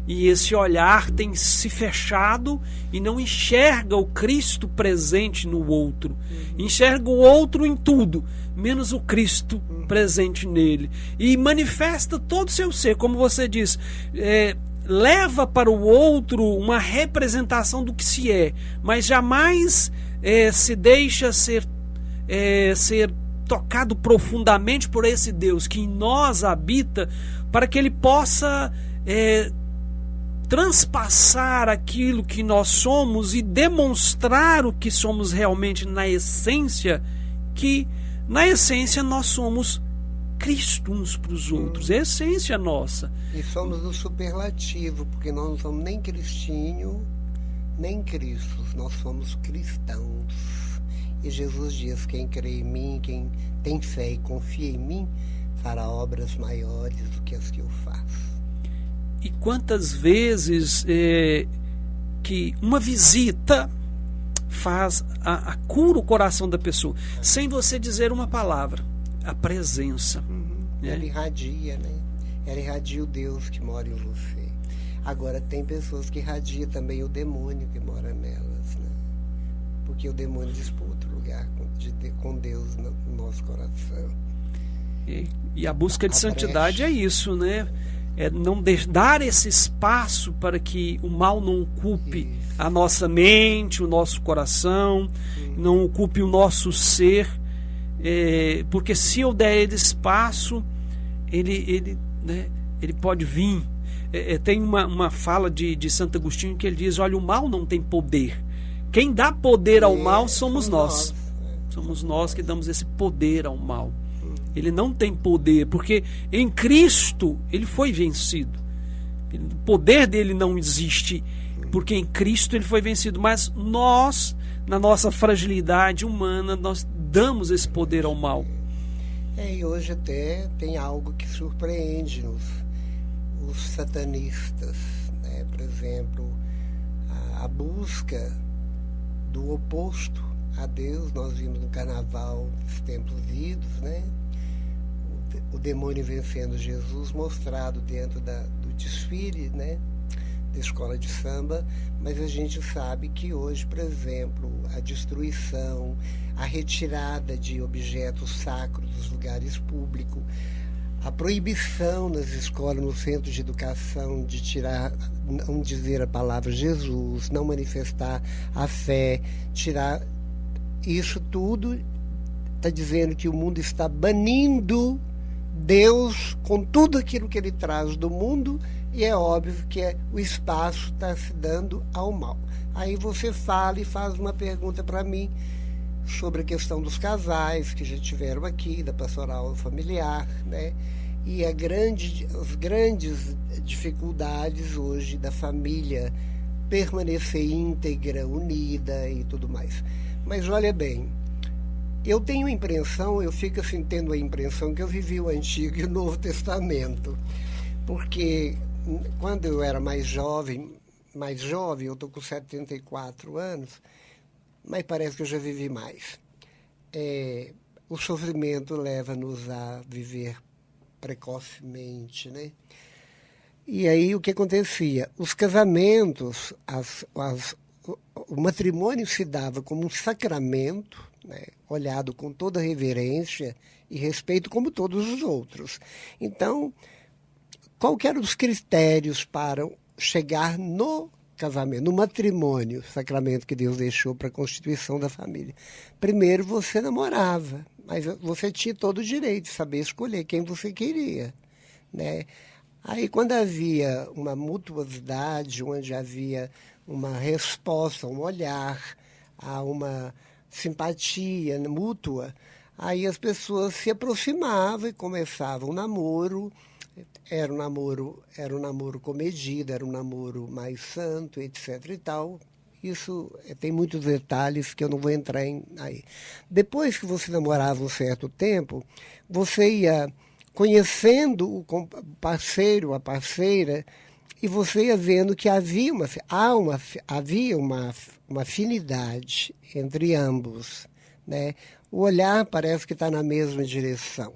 E esse olhar tem se fechado e não enxerga o Cristo presente no outro. Enxerga o outro em tudo, menos o Cristo presente nele. E manifesta todo o seu ser, como você diz, leva para o outro uma representação do que se é, mas jamais se deixa ser tocado profundamente por esse Deus que em nós habita, para que ele possa transpassar aquilo que nós somos e demonstrar o que somos realmente na essência, que na essência nós somos Cristo uns para os outros, é a essência nossa. E somos no superlativo, porque nós não somos nem cristinho, nem cristos, nós somos cristãos. E Jesus diz: quem crê em mim, quem tem fé e confia em mim, fará obras maiores do que as que eu faço. E quantas vezes que uma visita cura o coração da pessoa, sem você dizer uma palavra, a presença. Né? Ela irradia, né? Ela irradia o Deus que mora em você. Agora, tem pessoas que irradiam também o demônio que mora nelas, né? Porque o demônio disputa outro lugar com Deus no nosso coração. E a busca de santidade é isso, né? É não dar esse espaço para que o mal não ocupe a nossa mente, o nosso coração, não ocupe o nosso ser, porque se eu der ele espaço, ele pode vir. Tem uma fala de Santo Agostinho que ele diz: olha, o mal não tem poder. Quem dá poder ao mal somos nós. Somos nós que damos esse poder ao mal. Ele não tem poder, porque em Cristo ele foi vencido. O poder dele não existe, porque em Cristo ele foi vencido. Mas nós, na nossa fragilidade humana, nós damos esse poder ao mal. E hoje até tem algo que surpreende os satanistas, né? Por exemplo, a busca do oposto a Deus. Nós vimos no carnaval dos tempos idos, né? O demônio vencendo Jesus, mostrado dentro do desfile, né? Da escola de samba, mas a gente sabe que hoje, por exemplo, a destruição, a retirada de objetos sacros dos lugares públicos, a proibição nas escolas, no centro de educação, de tirar, não dizer a palavra Jesus, não manifestar a fé, tirar isso tudo, está dizendo que o mundo está banindo Deus com tudo aquilo que ele traz do mundo, e é óbvio que o espaço está se dando ao mal. Aí você fala e faz uma pergunta para mim sobre a questão dos casais que já tiveram aqui, da pastoral familiar, né? E as grandes dificuldades hoje da família permanecer íntegra, unida e tudo mais. Mas olha bem, eu tenho a impressão, eu fico assim tendo a impressão que eu vivi o Antigo e o Novo Testamento, porque quando eu era mais jovem, eu estou com 74 anos, mas parece que eu já vivi mais. O sofrimento leva-nos a viver precocemente, né? E aí o que acontecia? Os casamentos, o matrimônio se dava como um sacramento, né? Olhado com toda reverência e respeito como todos os outros. Então, qual que eram os critérios para chegar no casamento, no matrimônio, sacramento que Deus deixou para a constituição da família? Primeiro você namorava, mas você tinha todo o direito de saber escolher quem você queria, né? Aí quando havia uma mutualidade, onde havia uma resposta, um olhar, a uma simpatia mútua, aí as pessoas se aproximavam e começavam um namoro. Era um namoro comedido, era um namoro mais santo, etc. e tal. Isso tem muitos detalhes que eu não vou entrar aí. Depois que você namorava um certo tempo, você ia conhecendo o parceiro, a parceira, e você ia vendo que havia uma afinidade entre ambos, né? O olhar parece que está na mesma direção.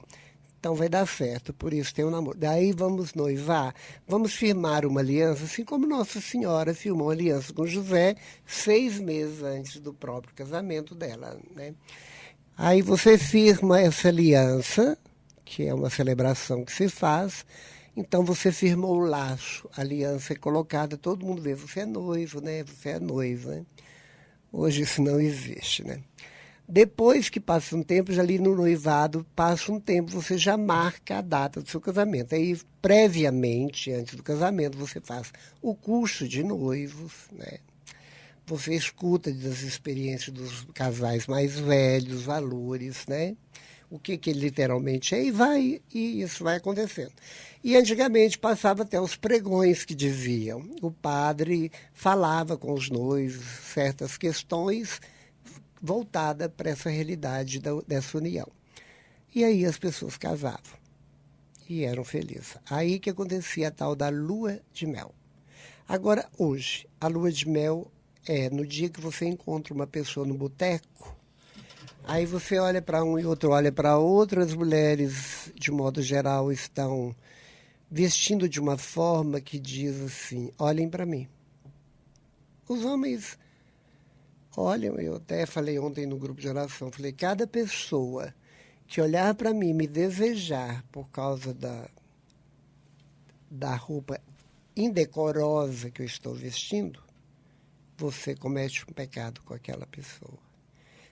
Então vai dar certo, por isso tem um namoro. Daí vamos noivar, vamos firmar uma aliança, assim como Nossa Senhora firmou uma aliança com José 6 meses antes do próprio casamento dela, né? Aí você firma essa aliança, que é uma celebração que se faz, então você firmou o laço, a aliança é colocada, todo mundo vê, você é noivo, né? Você é noiva, né? Hoje isso não existe, né? Depois que passa um tempo, já ali no noivado, passa um tempo, você já marca a data do seu casamento. Aí, previamente, antes do casamento, você faz o curso de noivos, né? Você escuta das experiências dos casais mais velhos, valores, né? O que ele literalmente é, e isso vai acontecendo. E antigamente passava até os pregões que diziam. O padre falava com os noivos certas questões voltada para essa realidade dessa união. E aí as pessoas casavam e eram felizes. Aí que acontecia a tal da lua de mel. Agora, hoje, a lua de mel é no dia que você encontra uma pessoa no boteco, aí você olha para um e outro olha para outro, as mulheres, de modo geral, estão vestindo de uma forma que diz assim, olhem para mim. Os homens... Olha, eu até falei ontem no grupo de oração, falei, cada pessoa que olhar para mim, me desejar por causa da roupa indecorosa que eu estou vestindo, você comete um pecado com aquela pessoa.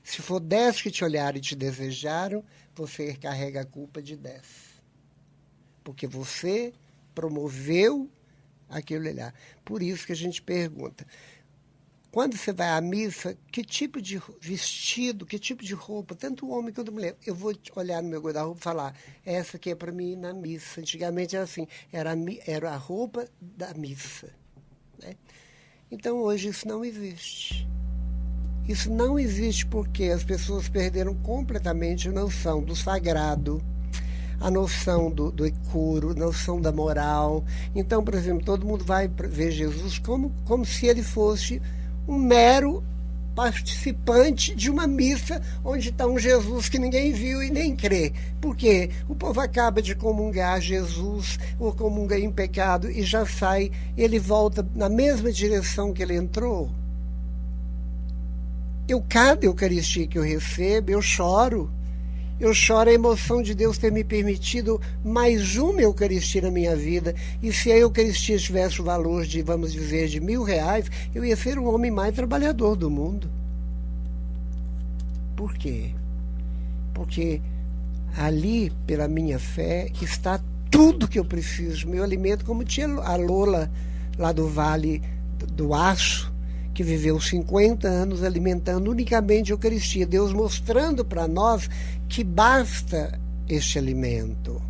Se for 10 que te olharam e te desejaram, você carrega a culpa de 10. Porque você promoveu aquele olhar. Por isso que a gente pergunta... Quando você vai à missa, que tipo de vestido, que tipo de roupa, tanto homem quanto mulher, eu vou olhar no meu guarda-roupa e falar, essa aqui é para mim ir na missa. Antigamente era assim, era a roupa da missa, né? Então hoje isso não existe. Isso não existe porque as pessoas perderam completamente a noção do sagrado, a noção do decoro, a noção da moral. Então, por exemplo, todo mundo vai ver Jesus como se ele fosse um mero participante de uma missa onde está um Jesus que ninguém viu e nem crê. Por quê? O povo acaba de comungar Jesus ou comunga em pecado e já sai, ele volta na mesma direção que ele entrou. Cada Eucaristia que eu recebo, eu choro. Eu choro a emoção de Deus ter me permitido mais uma Eucaristia na minha vida. E se a Eucaristia tivesse o valor de, vamos dizer, de R$1.000, eu ia ser o homem mais trabalhador do mundo. Por quê? Porque ali, pela minha fé, está tudo que eu preciso. Meu alimento, como tinha a Lola lá do Vale do Aço, que viveu 50 anos alimentando unicamente a Eucaristia. Deus mostrando para nós que basta este alimento.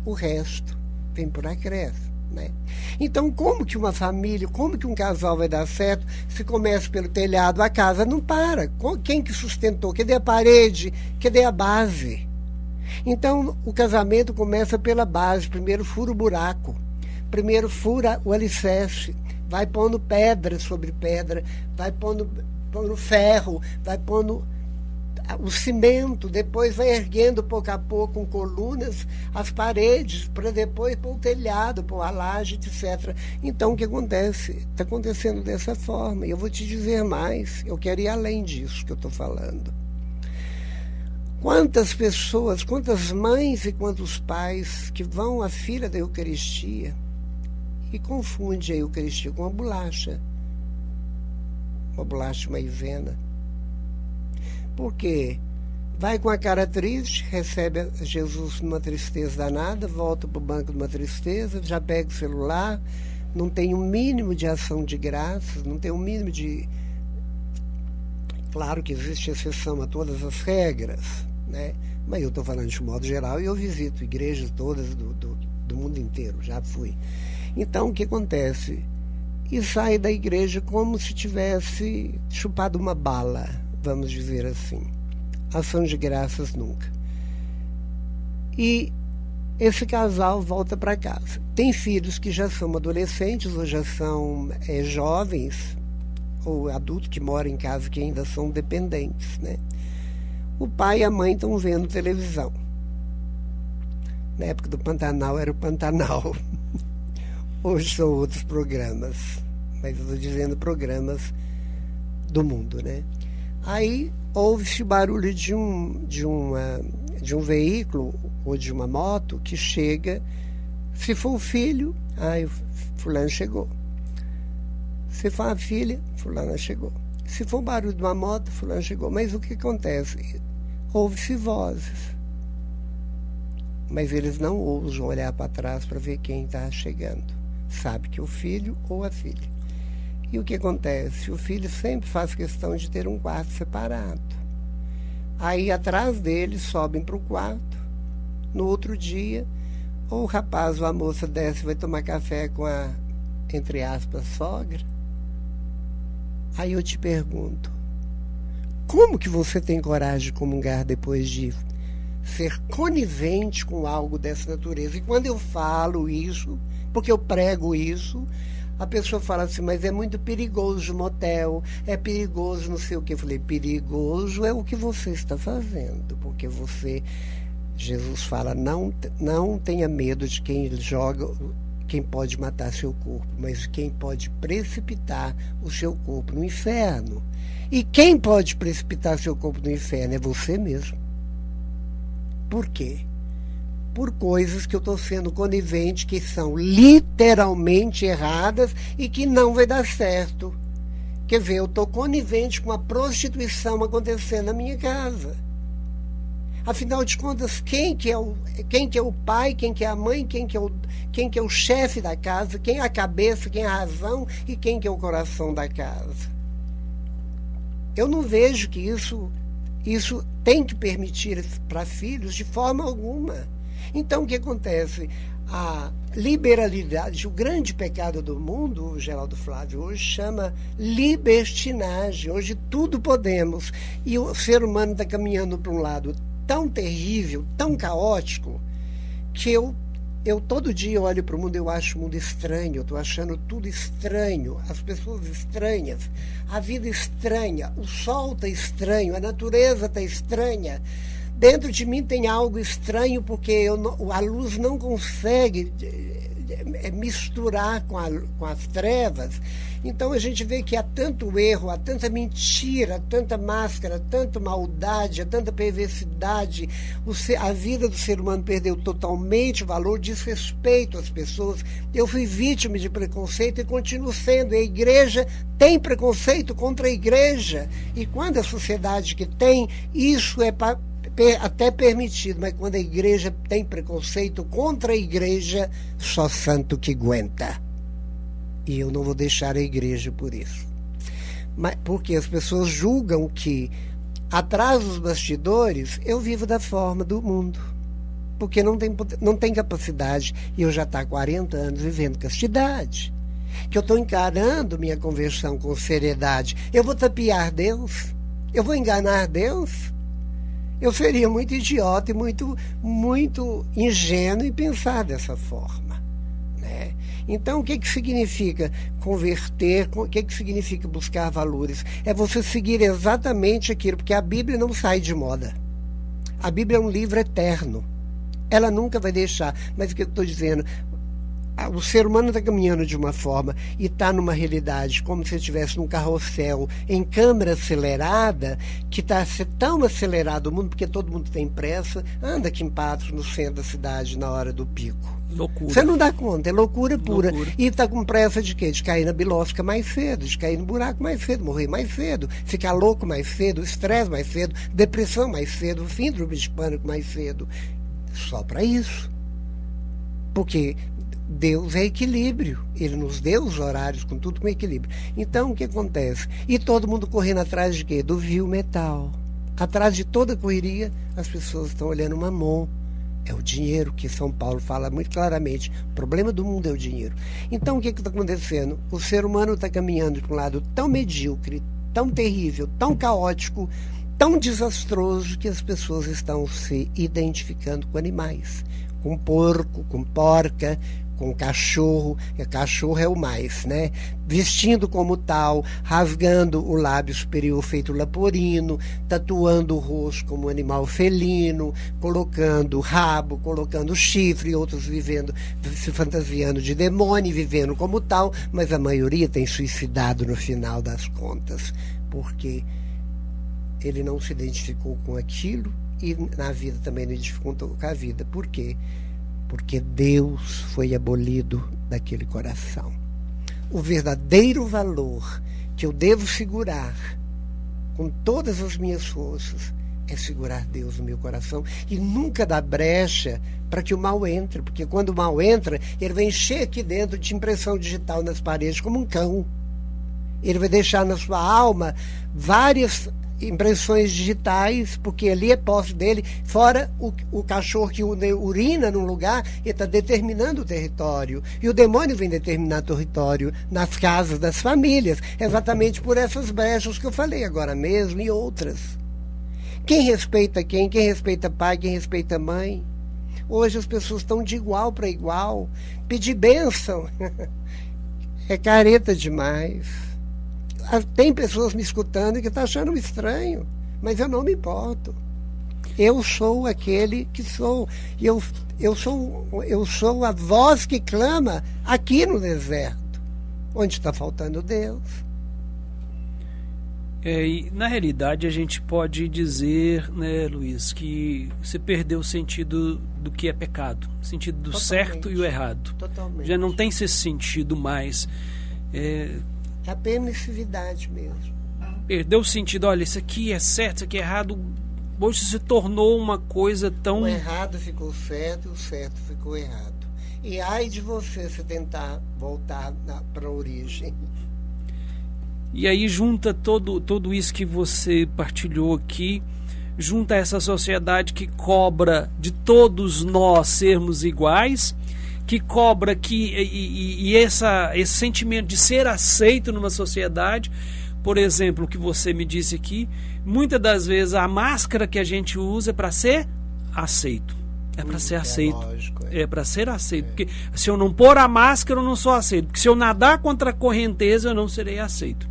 O resto vem por acréscimo, né? Então, como que uma família, como que um casal vai dar certo se começa pelo telhado? A casa não para. Quem que sustentou? Cadê a parede? Cadê a base? Então, o casamento começa pela base. Primeiro fura o buraco. Primeiro fura o alicerce. Vai pondo pedra sobre pedra, vai pondo ferro, vai pondo o cimento, depois vai erguendo pouco a pouco com colunas as paredes, para depois pôr o telhado, pôr a laje, etc. Então o que acontece? Está acontecendo dessa forma. E eu vou te dizer mais, eu quero ir além disso que eu estou falando. Quantas pessoas, quantas mães e quantos pais que vão à fila da Eucaristia e confunde a Eucaristia com uma bolacha maisena. Porque vai com a cara triste, recebe Jesus numa tristeza danada, volta para o banco de uma tristeza, já pega o celular, não tem um mínimo de ação de graças, não tem um mínimo de... Claro que existe exceção a todas as regras, né? Mas eu estou falando de modo geral e eu visito igrejas todas do mundo inteiro, já fui. Então, o que acontece? E sai da igreja como se tivesse chupado uma bala, vamos dizer assim. Ação de graças nunca. E esse casal volta para casa. Tem filhos que já são adolescentes ou já são jovens, ou adultos que moram em casa que ainda são dependentes, né? O pai e a mãe estão vendo televisão. Na época do Pantanal era o Pantanal. Hoje são outros programas, mas eu estou dizendo programas do mundo, né? Aí ouve-se o barulho de um veículo ou de uma moto que chega. Se for o filho, o fulano chegou. Se for a filha, fulana chegou. Se for o barulho de uma moto, fulano chegou. Mas o que acontece? Ouve-se vozes. Mas eles não ousam olhar para trás para ver quem está chegando. Sabe que o filho ou a filha. E o que acontece? O filho sempre faz questão de ter um quarto separado. Aí atrás dele sobem para o quarto. No outro dia, ou o rapaz ou a moça desce e vai tomar café com a, entre aspas, sogra. Aí eu te pergunto, como que você tem coragem de comungar depois de ser conivente com algo dessa natureza? E quando eu falo isso, porque eu prego isso, a pessoa fala assim, mas é muito perigoso o motel, é perigoso não sei o que. Eu falei, perigoso é o que você está fazendo, porque você, Jesus fala, não tenha medo de quem joga, quem pode matar seu corpo, mas quem pode precipitar o seu corpo no inferno. E quem pode precipitar seu corpo no inferno é você mesmo. Por quê? Por coisas que eu estou sendo conivente, que são literalmente erradas e que não vai dar certo. Quer ver, eu estou conivente com a prostituição acontecendo na minha casa. Afinal de contas, quem que é o pai, quem que é a mãe, quem que é o chefe da casa, quem é a cabeça, quem é a razão e quem que é o coração da casa? Eu não vejo que isso tem que permitir para filhos de forma alguma. Então, o que acontece? A liberalidade, o grande pecado do mundo, o Geraldo Flávio hoje chama libertinagem. Hoje tudo podemos. E o ser humano está caminhando para um lado tão terrível, tão caótico, que eu Eu todo dia olho para o mundo, eu acho o mundo estranho, eu estou achando tudo estranho, as pessoas estranhas, a vida estranha, o sol está estranho, a natureza está estranha. Dentro de mim tem algo estranho, porque a luz não consegue misturar com as trevas. Então a gente vê que há tanto erro, há tanta mentira, há tanta máscara, tanta maldade, há tanta perversidade. A vida do ser humano perdeu totalmente o valor, desrespeito às pessoas. Eu fui vítima de preconceito e continuo sendo. A igreja tem preconceito contra a igreja. E quando a sociedade que tem, isso é até permitido, mas quando a igreja tem preconceito contra a igreja, só santo que aguenta. E eu não vou deixar a igreja por isso. Mas, porque as pessoas julgam que atrás dos bastidores eu vivo da forma do mundo. Porque não tem capacidade. E eu já estou há 40 anos vivendo castidade. Que eu estou encarando minha conversão com seriedade. Eu vou tapear Deus? Eu vou enganar Deus? Eu seria muito idiota e muito ingênuo em pensar dessa forma, né? Então, o que significa converter? O que significa buscar valores? É você seguir exatamente aquilo, porque a Bíblia não sai de moda. A Bíblia é um livro eterno. Ela nunca vai deixar. Mas o que eu estou dizendo? O ser humano está caminhando de uma forma e está numa realidade como se estivesse num carrossel em câmara acelerada, que está tão acelerado o mundo, porque todo mundo tem pressa, anda aqui em Patos, no centro da cidade, na hora do pico. Loucura. Você não dá conta, é loucura pura. Loucura. E está com pressa de quê? De cair na bilosca mais cedo, de cair no buraco mais cedo, morrer mais cedo, ficar louco mais cedo, estresse mais cedo, depressão mais cedo, síndrome de pânico mais cedo. Só para isso. Porque Deus é equilíbrio. Ele nos deu os horários com tudo com equilíbrio. Então, o que acontece? E todo mundo correndo atrás de quê? Do vil metal. Atrás de toda a correria, as pessoas estão olhando Mamon. É o dinheiro, que São Paulo fala muito claramente. O problema do mundo é o dinheiro. Então, o que está acontecendo? O ser humano está caminhando para um lado tão medíocre, tão terrível, tão caótico, tão desastroso, que as pessoas estão se identificando com animais. Com porco, com porca, com cachorro. Cachorro é o mais, né? Vestindo como tal, rasgando o lábio superior feito laporino, tatuando o rosto como animal felino, colocando rabo, colocando chifre, outros vivendo, se fantasiando de demônio, vivendo como tal, mas a maioria tem suicidado no final das contas, porque ele não se identificou com aquilo e na vida também não identificou com a vida. Por quê? Porque Deus foi abolido daquele coração. O verdadeiro valor que eu devo segurar com todas as minhas forças é segurar Deus no meu coração e nunca dar brecha para que o mal entre, porque quando o mal entra, ele vai encher aqui dentro de impressão digital nas paredes como um cão. Ele vai deixar na sua alma várias impressões digitais, porque ali é posse dele, fora o cachorro que urina num lugar, ele está determinando o território, e o demônio vem determinar território nas casas das famílias, exatamente por essas brechas que eu falei agora mesmo, e outras. Quem respeita quem respeita pai, quem respeita mãe? Hoje as pessoas estão de igual para igual. Pedir bênção é careta demais. Tem pessoas me escutando que estão achando estranho, mas eu não me importo. Eu sou aquele que sou. Eu sou a voz que clama aqui no deserto, onde está faltando Deus. E na realidade a gente pode dizer, né, Luiz, que você perdeu o sentido do que é pecado, o sentido do certo e o errado. Totalmente. Já não tem esse sentido mais. É a permissividade mesmo. Perdeu o sentido, olha, isso aqui é certo, isso aqui é errado. Hoje se tornou uma coisa tão... O errado ficou certo e o certo ficou errado. E ai de você se tentar voltar para a origem. E aí junta todo isso que você partilhou aqui, junta essa sociedade que cobra de todos nós sermos iguais, que cobra esse sentimento de ser aceito numa sociedade. Por exemplo, o que você me disse aqui, muitas das vezes a máscara que a gente usa é para ser aceito. É para ser aceito. Lógico, É para ser aceito. Porque se eu não pôr a máscara, eu não sou aceito. Porque se eu nadar contra a correnteza, eu não serei aceito.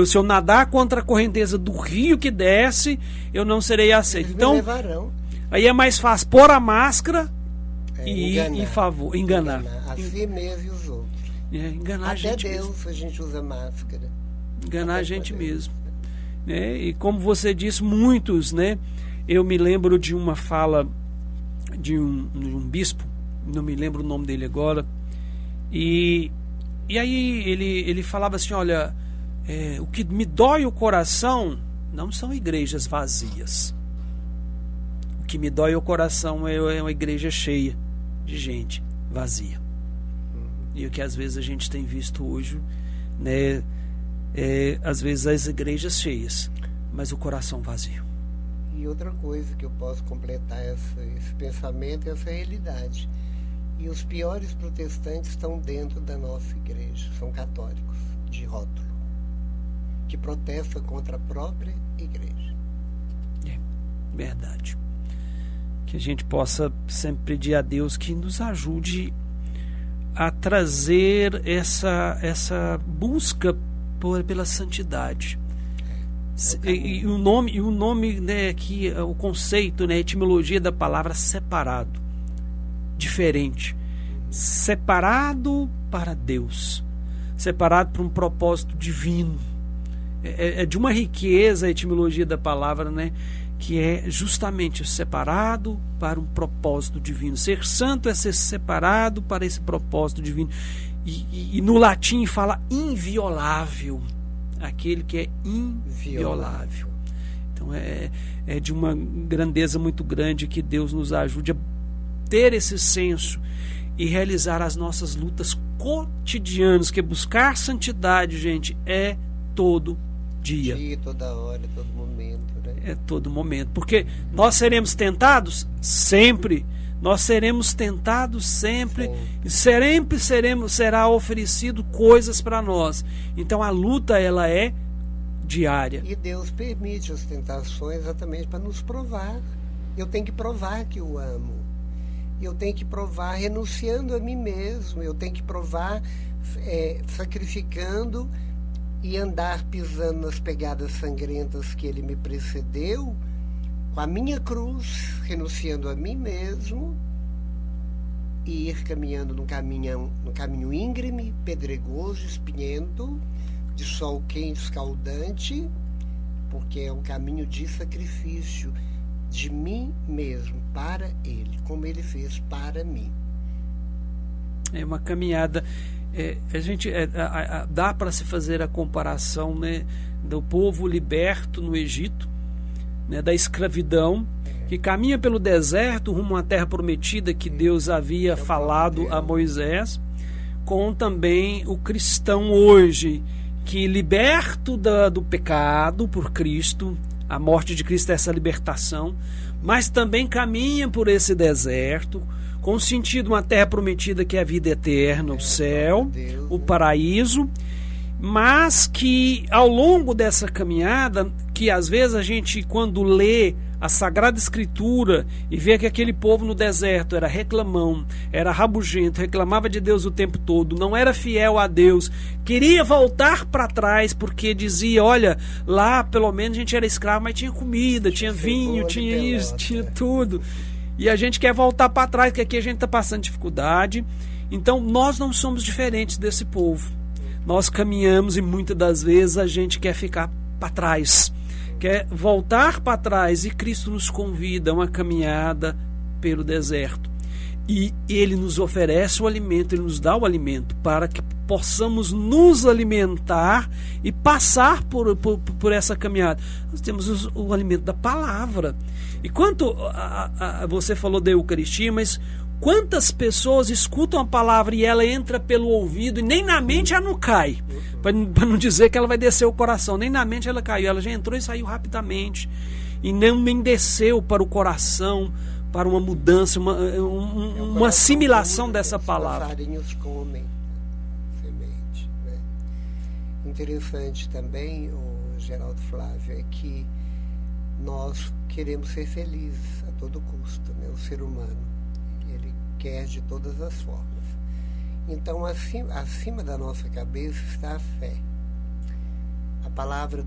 Se eu nadar contra a correnteza do rio que desce, eu não serei aceito. Eles Então, me levarão. aí é mais fácil pôr a máscara e enganar, ir em favor. Enganar. A si mesmo e os outros. Enganar a Até gente Deus mesmo. a gente usa máscara. Enganar Até a gente Deus. mesmo. Né? E como você disse, muitos, né? Eu me lembro de uma fala de um bispo, não me lembro o nome dele agora, e aí ele falava assim, olha, o que me dói o coração não são igrejas vazias. O que me dói o coração é uma igreja cheia de gente vazia. E o que às vezes a gente tem visto hoje, né? Às vezes as igrejas cheias, mas o coração vazio. E outra coisa que eu posso completar esse pensamento é essa realidade. E os piores protestantes estão dentro da nossa igreja, são católicos, de rótulo, que protestam contra a própria igreja. Verdade. Que a gente possa sempre pedir a Deus que nos ajude a trazer essa busca pela santidade. E o nome, né, aqui, o conceito, né, a etimologia da palavra separado, diferente, separado para Deus, separado para um propósito divino. É de uma riqueza a etimologia da palavra, né, que é justamente separado para um propósito divino. Ser santo é ser separado para esse propósito divino. E no latim fala inviolável. Aquele que é inviolável. Então é de uma grandeza muito grande que Deus nos ajude a ter esse senso e realizar as nossas lutas cotidianas, que buscar santidade, gente, é todo dia. Toda hora, todo momento, né? É todo momento. Porque nós seremos tentados sempre. Nós seremos tentados sempre. E será oferecido coisas para nós. Então a luta, ela é diária. E Deus permite as tentações exatamente para nos provar. Eu tenho que provar que o amo. Eu tenho que provar renunciando a mim mesmo. Eu tenho que provar sacrificando e andar pisando nas pegadas sangrentas que ele me precedeu, com a minha cruz, renunciando a mim mesmo, e ir caminhando num caminho íngreme, pedregoso, espinhento, de sol quente, escaldante, porque é um caminho de sacrifício de mim mesmo para ele, como ele fez para mim. É uma caminhada. Dá para se fazer a comparação, né, do povo liberto no Egito, né, da escravidão, que caminha pelo deserto rumo à terra prometida que Deus havia falado a Moisés, com também o cristão hoje, que liberto do pecado por Cristo, a morte de Cristo é essa libertação, mas também caminha por esse deserto, com o sentido de uma terra prometida que é a vida eterna, o céu, o paraíso, mas que ao longo dessa caminhada, que às vezes a gente, quando lê a Sagrada Escritura e vê que aquele povo no deserto era reclamão, era rabugento, reclamava de Deus o tempo todo, não era fiel a Deus, queria voltar para trás porque dizia, olha, lá pelo menos a gente era escravo, mas tinha comida, tinha vinho, tinha isso, tinha tudo. E a gente quer voltar para trás, que aqui a gente está passando dificuldade. Então nós não somos diferentes desse povo. Nós caminhamos e muitas das vezes a gente quer ficar para trás, quer voltar para trás, e Cristo nos convida a uma caminhada pelo deserto. E Ele nos oferece o alimento, Ele nos dá o alimento para que possamos nos alimentar e passar por essa caminhada. Nós temos o alimento da palavra. E quanto você falou da Eucaristia, mas quantas pessoas escutam a palavra e ela entra pelo ouvido e nem na mente ela não cai, para não dizer que ela vai descer o coração, nem na mente ela caiu, ela já entrou e saiu rapidamente e nem desceu para o coração, para uma mudança, uma assimilação dessa palavra. Os passarinhos comem semente, né? Interessante também, o Geraldo Flávio, é que nós queremos ser felizes a todo custo, né? O ser humano, ele quer de todas as formas. Então, acima da nossa cabeça está a fé. A palavra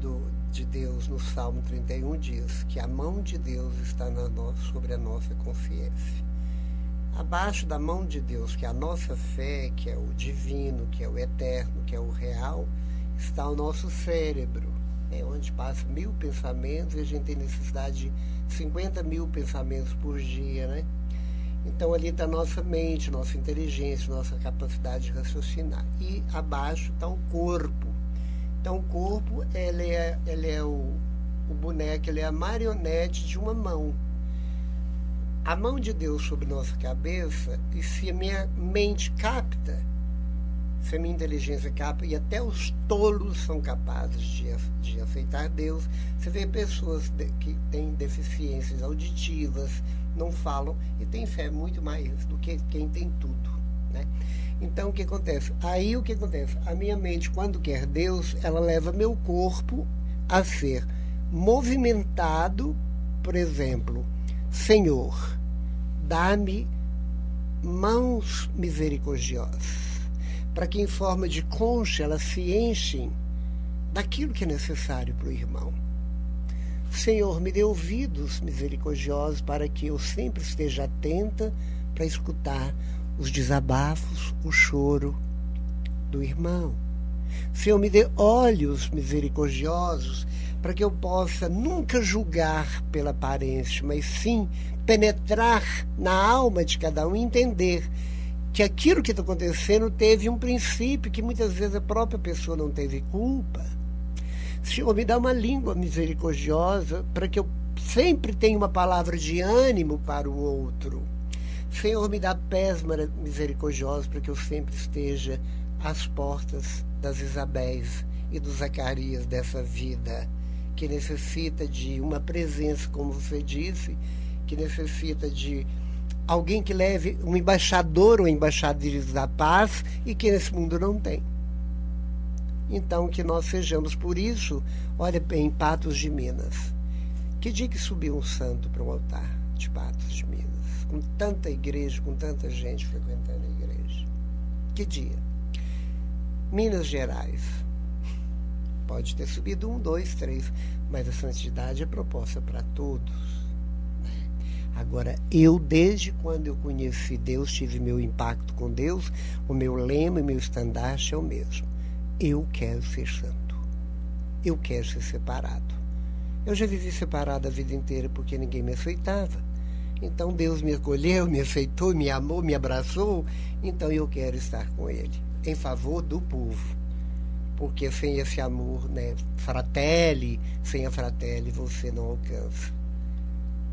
de Deus no Salmo 31 diz que a mão de Deus está sobre a nossa consciência. Abaixo da mão de Deus, que é a nossa fé, que é o divino, que é o eterno, que é o real, está o nosso cérebro, onde passa 1000 pensamentos e a gente tem necessidade de 50.000 pensamentos por dia, né? Então ali está a nossa mente, nossa inteligência, nossa capacidade de raciocinar. E abaixo está o corpo. Então o corpo, ele é o boneco, ele é a marionete de uma mão. A mão de Deus sobre nossa cabeça, e se a minha mente capta, se a minha inteligência capta, e até os tolos são capazes de aceitar Deus. Você vê pessoas que têm deficiências auditivas, não falam, e têm fé muito mais do que quem tem tudo, né? Então, o que acontece? Aí, o que acontece? A minha mente, quando quer Deus, ela leva meu corpo a ser movimentado, por exemplo, Senhor, dá-me mãos misericordiosas, para que em forma de concha elas se enchem daquilo que é necessário para o irmão. Senhor, me dê ouvidos misericordiosos para que eu sempre esteja atenta para escutar os desabafos, o choro do irmão. Senhor, me dê olhos misericordiosos para que eu possa nunca julgar pela aparência, mas sim penetrar na alma de cada um e entender que aquilo que está acontecendo teve um princípio que muitas vezes a própria pessoa não teve culpa. Senhor, me dá uma língua misericordiosa para que eu sempre tenha uma palavra de ânimo para o outro. Senhor, me dá pés misericordiosos para que eu sempre esteja às portas das Isabéis e dos Zacarias dessa vida, que necessita de uma presença, como você disse, que necessita de alguém que leve um embaixador ou embaixadores da paz e que nesse mundo não tem. Então, que nós sejamos por isso. Olha bem, Patos de Minas. Que dia que subiu um santo para o altar de Patos de Minas? Com tanta igreja, com tanta gente frequentando a igreja. Que dia? Minas Gerais. Pode ter subido 1, 2, 3, mas a santidade é proposta para todos. Agora, eu, desde quando eu conheci Deus, tive meu impacto com Deus, o meu lema e meu estandarte é o mesmo. Eu quero ser santo. Eu quero ser separado. Eu já vivi separado a vida inteira porque ninguém me aceitava. Então Deus me acolheu, me aceitou, me amou, me abraçou. Então eu quero estar com Ele, em favor do povo. Porque sem esse amor, né, fratelli, sem a fratelli você não alcança.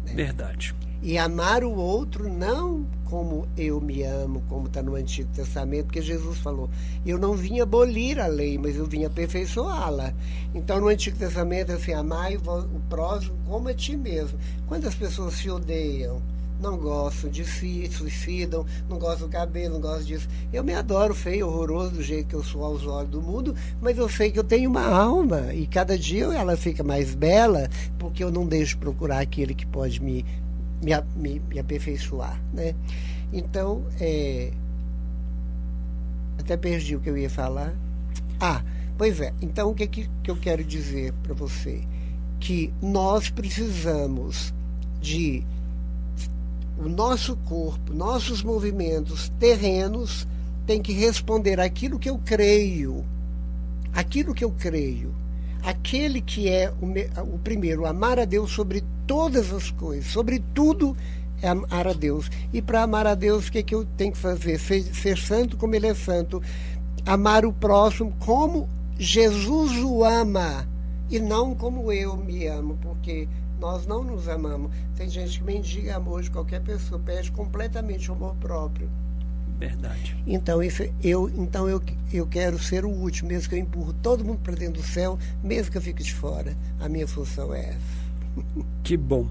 Né? Verdade. E amar o outro não como eu me amo, como está no Antigo Testamento, porque Jesus falou, eu não vim abolir a lei, mas eu vim aperfeiçoá-la. Então no Antigo Testamento é assim, amai o próximo como a ti mesmo. Quando as pessoas se odeiam, não gostam de si, suicidam, não gostam do cabelo, não gostam disso. Eu me adoro feio, horroroso, do jeito que eu sou aos olhos do mundo, mas eu sei que eu tenho uma alma, e cada dia ela fica mais bela, porque eu não deixo procurar aquele que pode me aperfeiçoar, né? Então, até perdi o que eu ia falar. Pois é. Então, o que eu quero dizer para você? Que nós precisamos de o nosso corpo, nossos movimentos terrenos têm que responder àquilo que eu creio. Aquilo que eu creio. Aquele que é o primeiro, amar a Deus sobre todas as coisas, sobre tudo é amar a Deus. E para amar a Deus, o que eu tenho que fazer? Ser santo como Ele é santo. Amar o próximo como Jesus o ama e não como eu me amo, porque nós não nos amamos. Tem gente que mendiga amor de qualquer pessoa, perde completamente o amor próprio. Verdade. Então, eu quero ser o último, mesmo que eu empurro todo mundo para dentro do céu, mesmo que eu fique de fora. A minha função é essa. Que bom.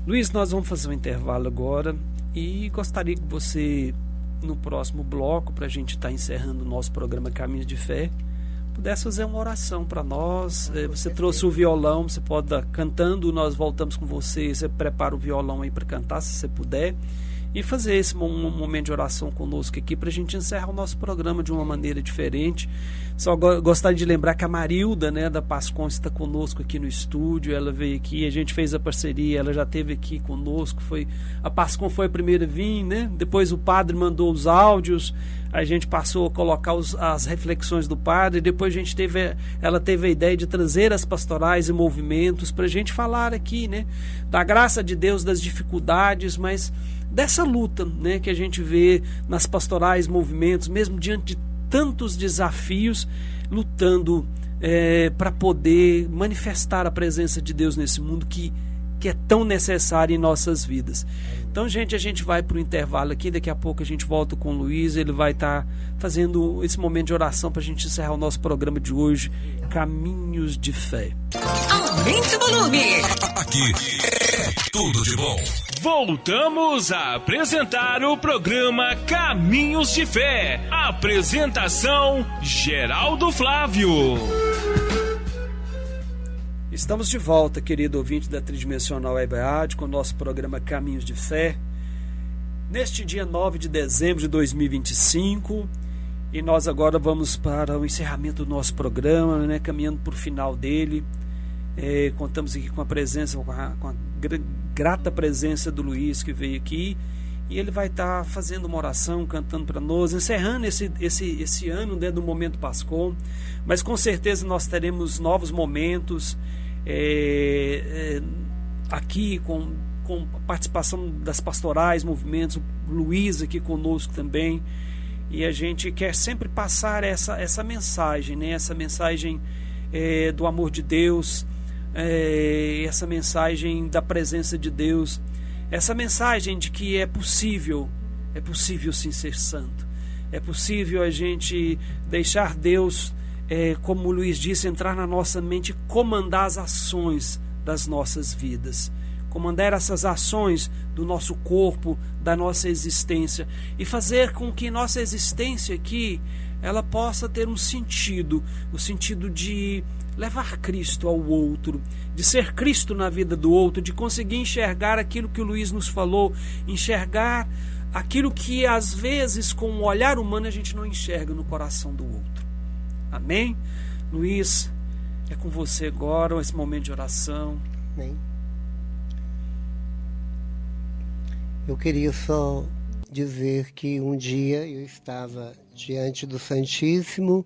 Luiz, nós vamos fazer um intervalo agora e gostaria que você, no próximo bloco, para a gente estar encerrando o nosso programa Caminhos de Fé, pudesse fazer uma oração para nós. Você trouxe o violão, você pode estar cantando, nós voltamos com você. Você prepara o violão aí para cantar, se você puder. E fazer esse momento de oração conosco aqui para a gente encerrar o nosso programa de uma maneira diferente. Só gostaria de lembrar que a Marilda, né, da Pascom, está conosco aqui no estúdio. Ela veio aqui, a gente fez a parceria, ela já esteve aqui conosco. A Pascom foi a primeira a vir, né? Depois o padre mandou os áudios, a gente passou a colocar as reflexões do padre. Depois ela teve a ideia de trazer as pastorais e movimentos para a gente falar aqui, né, da graça de Deus, das dificuldades, mas dessa luta, né, que a gente vê nas pastorais, movimentos, mesmo diante de tantos desafios, lutando para poder manifestar a presença de Deus nesse mundo que é tão necessário em nossas vidas. Então, gente, a gente vai para o intervalo aqui, daqui a pouco a gente volta com o Luiz, ele vai estar fazendo esse momento de oração para a gente encerrar o nosso programa de hoje, Caminhos de Fé. Aumente o volume! Aqui é tudo de bom. Voltamos a apresentar o programa Caminhos de Fé. Apresentação Geraldo Flávio. Estamos de volta, querido ouvinte da Tridimensional Web Rádio, com o nosso programa Caminhos de Fé. Neste dia 9 de dezembro de 2025, e nós agora vamos para o encerramento do nosso programa, né, caminhando para o final dele. Contamos aqui com a presença, com a grata presença do Luiz, que veio aqui, e ele vai estar fazendo uma oração, cantando para nós, encerrando esse ano, né, do Momento Pascom, mas com certeza nós teremos novos momentos aqui com a participação das pastorais, movimentos, o Luiz aqui conosco também, e a gente quer sempre passar essa mensagem, né, essa mensagem do amor de Deus, essa mensagem da presença de Deus, essa mensagem de que é possível sim ser santo, é possível a gente deixar Deus, como o Luiz disse, entrar na nossa mente e comandar as ações das nossas vidas, comandar essas ações do nosso corpo, da nossa existência, e fazer com que nossa existência aqui ela possa ter um sentido, o sentido de levar Cristo ao outro, de ser Cristo na vida do outro, de conseguir enxergar aquilo que o Luiz nos falou, enxergar aquilo que às vezes com o olhar humano a gente não enxerga no coração do outro. Amém? Luiz, é com você agora esse momento de oração. Amém. Eu queria só dizer que um dia eu estava diante do Santíssimo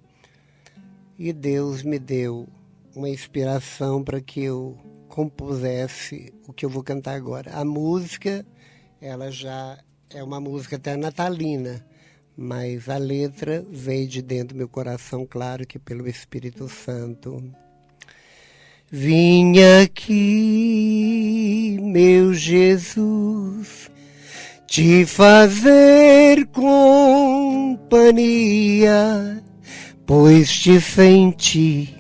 e Deus me deu uma inspiração para que eu compusesse o que eu vou cantar agora. A música, ela já é uma música até natalina, mas a letra veio de dentro do meu coração, claro que pelo Espírito Santo. Vim aqui, meu Jesus, te fazer companhia, pois te senti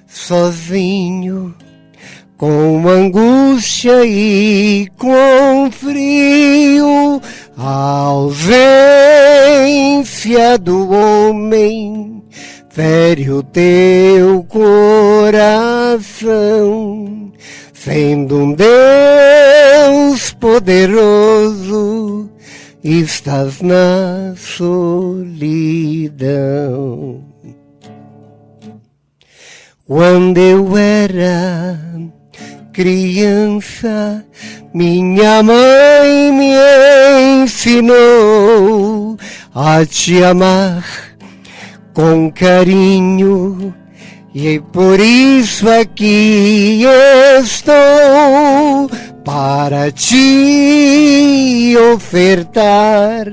sozinho, com angústia e com frio, a ausência do homem fere o teu coração, sendo um Deus poderoso, estás na solidão. Quando eu era criança, minha mãe me ensinou a te amar com carinho, e por isso aqui estou para te ofertar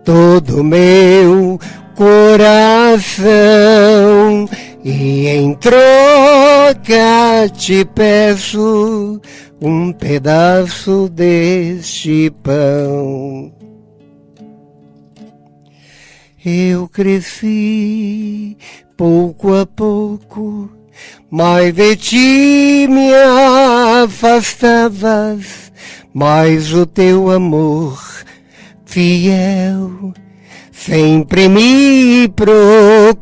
todo o meu coração, e em troca te peço um pedaço deste pão. Eu cresci pouco a pouco, mas de ti me afastavas, mas o teu amor fiel sempre me procurava.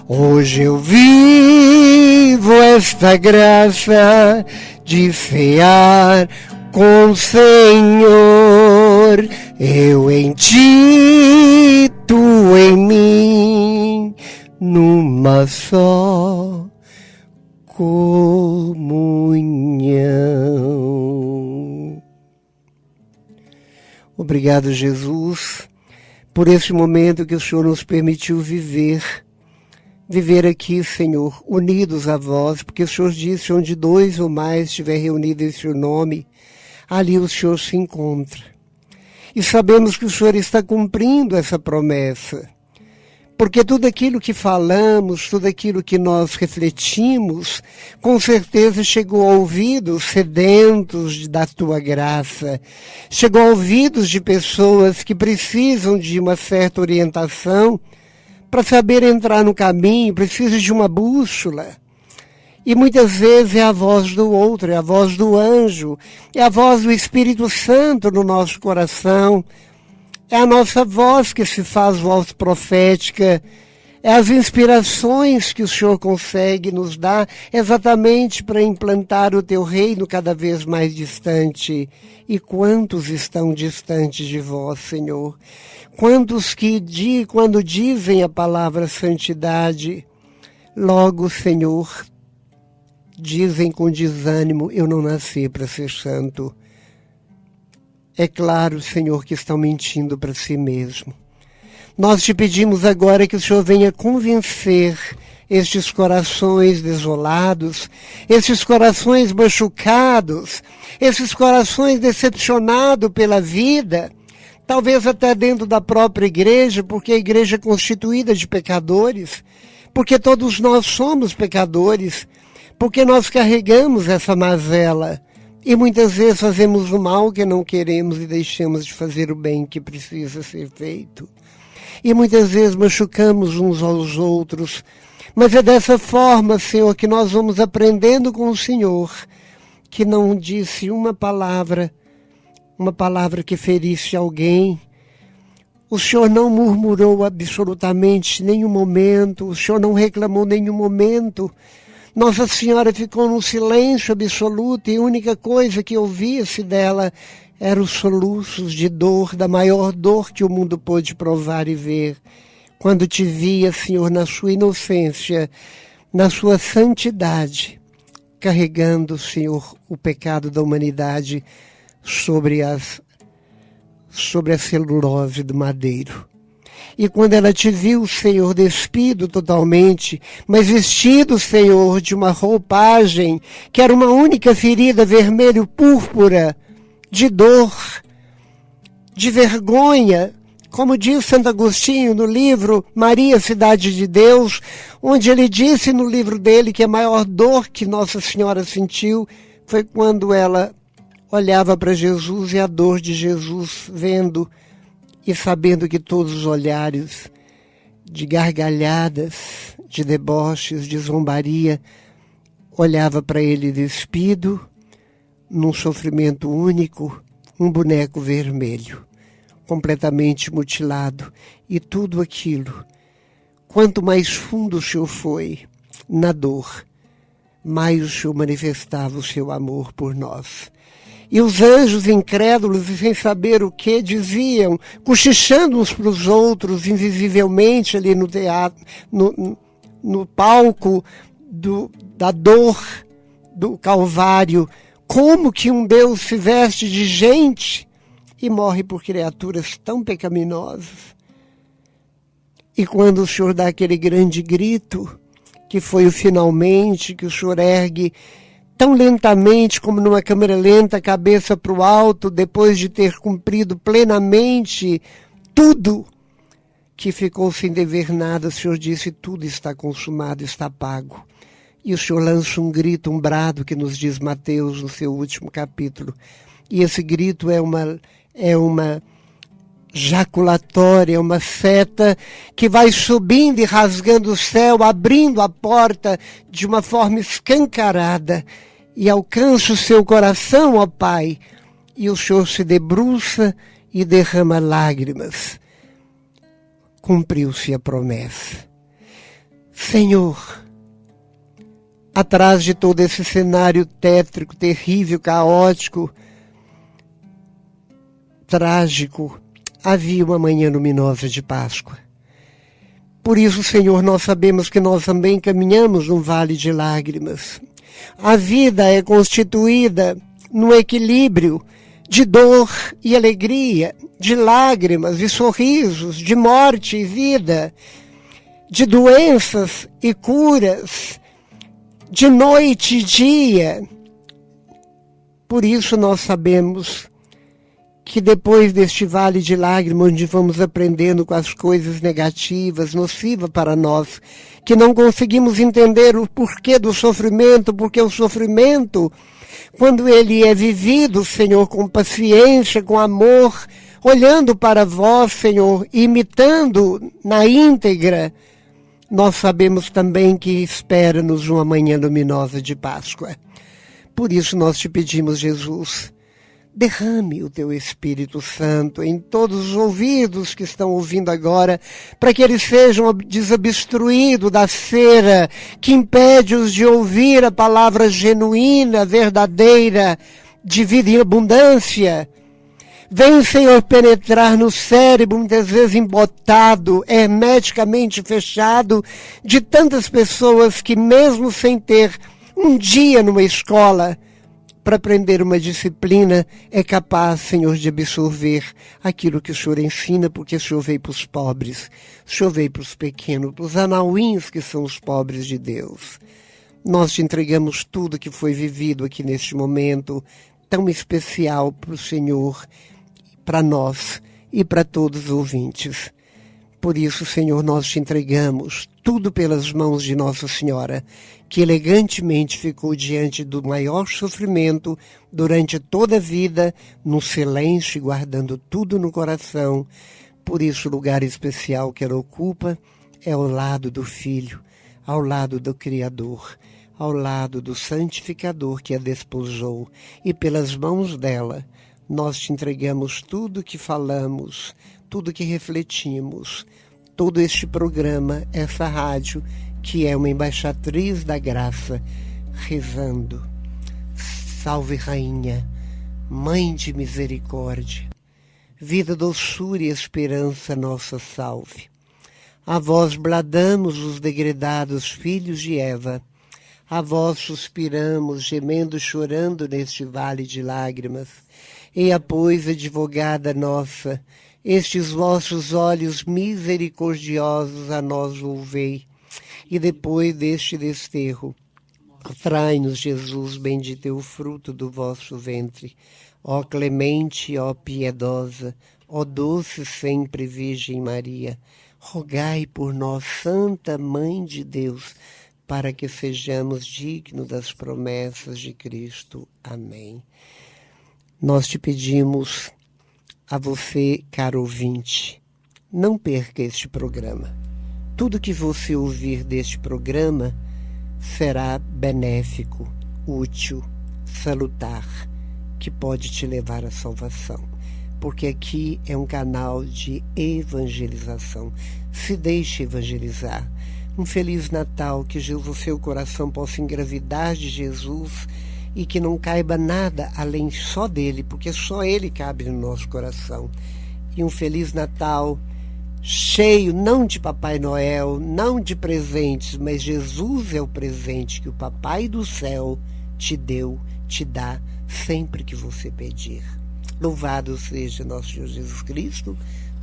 Hoje eu vivo esta graça de cear com o Senhor. Eu em ti, tu em mim, numa só comunhão. Obrigado, Jesus, por esse momento que o Senhor nos permitiu viver aqui, Senhor, unidos a vós, porque o Senhor disse, onde 2 ou mais estiver reunido em seu nome, ali o Senhor se encontra. E sabemos que o Senhor está cumprindo essa promessa, porque tudo aquilo que falamos, tudo aquilo que nós refletimos, com certeza chegou a ouvidos sedentos da Tua graça, chegou a ouvidos de pessoas que precisam de uma certa orientação para saber entrar no caminho, precisam de uma bússola. E muitas vezes é a voz do outro, é a voz do anjo, é a voz do Espírito Santo no nosso coração, é a nossa voz que se faz voz profética, é as inspirações que o Senhor consegue nos dar exatamente para implantar o Teu reino cada vez mais distante. E quantos estão distantes de vós, Senhor? Quantos que quando dizem a palavra santidade, logo, Senhor, dizem com desânimo, eu não nasci para ser santo. É claro, Senhor, que estão mentindo para si mesmo. Nós te pedimos agora que o Senhor venha convencer estes corações desolados, esses corações machucados, esses corações decepcionados pela vida, talvez até dentro da própria igreja, porque a igreja é constituída de pecadores, porque todos nós somos pecadores, porque nós carregamos essa mazela e muitas vezes fazemos o mal que não queremos e deixamos de fazer o bem que precisa ser feito. E muitas vezes machucamos uns aos outros, mas é dessa forma, Senhor, que nós vamos aprendendo com o Senhor, que não disse uma palavra que ferisse alguém. O Senhor não murmurou absolutamente nenhum momento, o Senhor não reclamou nenhum momento. Nossa Senhora ficou num silêncio absoluto e a única coisa que ouvia-se dela eram os soluços de dor, da maior dor que o mundo pôde provar e ver. Quando te via, Senhor, na sua inocência, na sua santidade, carregando, Senhor, o pecado da humanidade sobre a celulose do madeiro. E quando ela te viu, Senhor, despido totalmente, mas vestido, Senhor, de uma roupagem que era uma única ferida vermelho-púrpura, de dor, de vergonha, como diz Santo Agostinho no livro Maria, Cidade de Deus, onde ele disse no livro dele que a maior dor que Nossa Senhora sentiu foi quando ela olhava para Jesus e a dor de Jesus vendo e sabendo que todos os olhares de gargalhadas, de deboches, de zombaria, olhava para ele despido, num sofrimento único, um boneco vermelho, completamente mutilado. E tudo aquilo, quanto mais fundo o Senhor foi na dor, mais o Senhor manifestava o seu amor por nós. E os anjos incrédulos e sem saber o que diziam, cochichando uns para os outros, invisivelmente ali no teatro, no palco da dor do Calvário, como que um Deus se veste de gente e morre por criaturas tão pecaminosas? E quando o Senhor dá aquele grande grito, que foi o finalmente, que o Senhor ergue tão lentamente como numa câmera lenta, cabeça para o alto, depois de ter cumprido plenamente tudo, que ficou sem dever nada, o Senhor disse, tudo está consumado, está pago. E o Senhor lança um grito, um brado, que nos diz Mateus no seu último capítulo. E esse grito é uma jaculatória, uma seta que vai subindo e rasgando o céu, abrindo a porta de uma forma escancarada e alcança o seu coração, ó Pai. E o Senhor se debruça e derrama lágrimas. Cumpriu-se a promessa. Senhor, atrás de todo esse cenário tétrico, terrível, caótico, trágico, havia uma manhã luminosa de Páscoa. Por isso, Senhor, nós sabemos que nós também caminhamos num vale de lágrimas. A vida é constituída num equilíbrio de dor e alegria, de lágrimas e sorrisos, de morte e vida, de doenças e curas, de noite e dia. Por isso nós sabemos que depois deste vale de lágrimas, onde vamos aprendendo com as coisas negativas, nocivas para nós, que não conseguimos entender o porquê do sofrimento, porque o sofrimento, quando ele é vivido, Senhor, com paciência, com amor, olhando para vós, Senhor, imitando na íntegra, nós sabemos também que espera-nos uma manhã luminosa de Páscoa. Por isso nós te pedimos, Jesus, derrame o teu Espírito Santo em todos os ouvidos que estão ouvindo agora, para que eles sejam desobstruídos da cera que impede-os de ouvir a palavra genuína, verdadeira, de vida em abundância. Vem, Senhor, penetrar no cérebro, muitas vezes embotado, hermeticamente fechado, de tantas pessoas que, mesmo sem ter um dia numa escola para aprender uma disciplina, é capaz, Senhor, de absorver aquilo que o Senhor ensina, porque o Senhor veio para os pobres, o Senhor veio para os pequenos, para os anauins, que são os pobres de Deus. Nós te entregamos tudo que foi vivido aqui neste momento, tão especial para o Senhor, para nós e para todos os ouvintes. Por isso, Senhor, nós te entregamos tudo pelas mãos de Nossa Senhora, que elegantemente ficou diante do maior sofrimento durante toda a vida, no silêncio, guardando tudo no coração. Por isso, o lugar especial que ela ocupa é ao lado do Filho, ao lado do Criador, ao lado do Santificador que a despojou. E pelas mãos dela, nós te entregamos tudo que falamos, tudo que refletimos, todo este programa, essa rádio, que é uma embaixatriz da graça, rezando. Salve, Rainha, Mãe de misericórdia, vida, doçura e esperança, nossa salve. A vós bradamos os degredados filhos de Eva, a vós suspiramos, gemendo e chorando neste vale de lágrimas. Eia, pois, advogada nossa, estes vossos olhos misericordiosos a nós volvei, e depois deste desterro, atrai-nos, Jesus, bendito é o fruto do vosso ventre. Ó clemente, ó piedosa, ó doce sempre Virgem Maria, rogai por nós, Santa Mãe de Deus, para que sejamos dignos das promessas de Cristo. Amém. Nós te pedimos, a você, caro ouvinte, não perca este programa. Tudo que você ouvir deste programa será benéfico, útil, salutar, que pode te levar à salvação. Porque aqui é um canal de evangelização. Se deixe evangelizar. Um Feliz Natal, que o seu coração possa engravidar de Jesus e que não caiba nada além só dele, porque só ele cabe no nosso coração. E um Feliz Natal cheio não de Papai Noel, não de presentes, mas Jesus é o presente que o Papai do céu te deu, te dá, sempre que você pedir. Louvado seja nosso Senhor Jesus Cristo,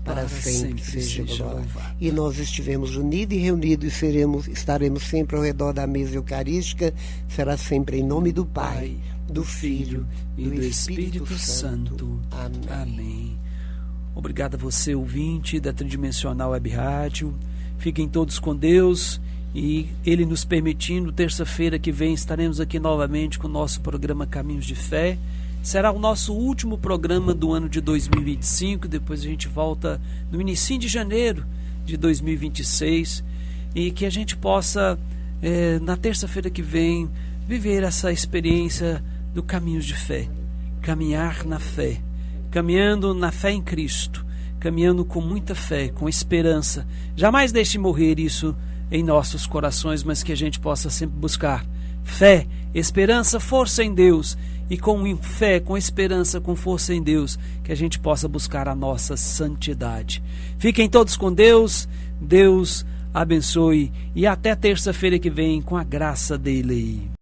para sempre seja louvado. E nós estivemos unidos e reunidos e estaremos sempre ao redor da mesa eucarística. Será sempre em nome do Pai, do Filho e do Espírito Santo. Amém. Amém. Obrigado a você, ouvinte da Tridimensional Web Rádio. Fiquem todos com Deus e Ele nos permitindo, terça-feira que vem estaremos aqui novamente com o nosso programa Caminhos de Fé. Será o nosso último programa do ano de 2025, depois a gente volta no início de janeiro de 2026 e que a gente possa, na terça-feira que vem, viver essa experiência do Caminhos de Fé, caminhar na fé, caminhando na fé em Cristo, caminhando com muita fé, com esperança. Jamais deixe morrer isso em nossos corações, mas que a gente possa sempre buscar fé, esperança, força em Deus, e com fé, com esperança, com força em Deus, que a gente possa buscar a nossa santidade. Fiquem todos com Deus, Deus abençoe, e até terça-feira que vem, com a graça dele.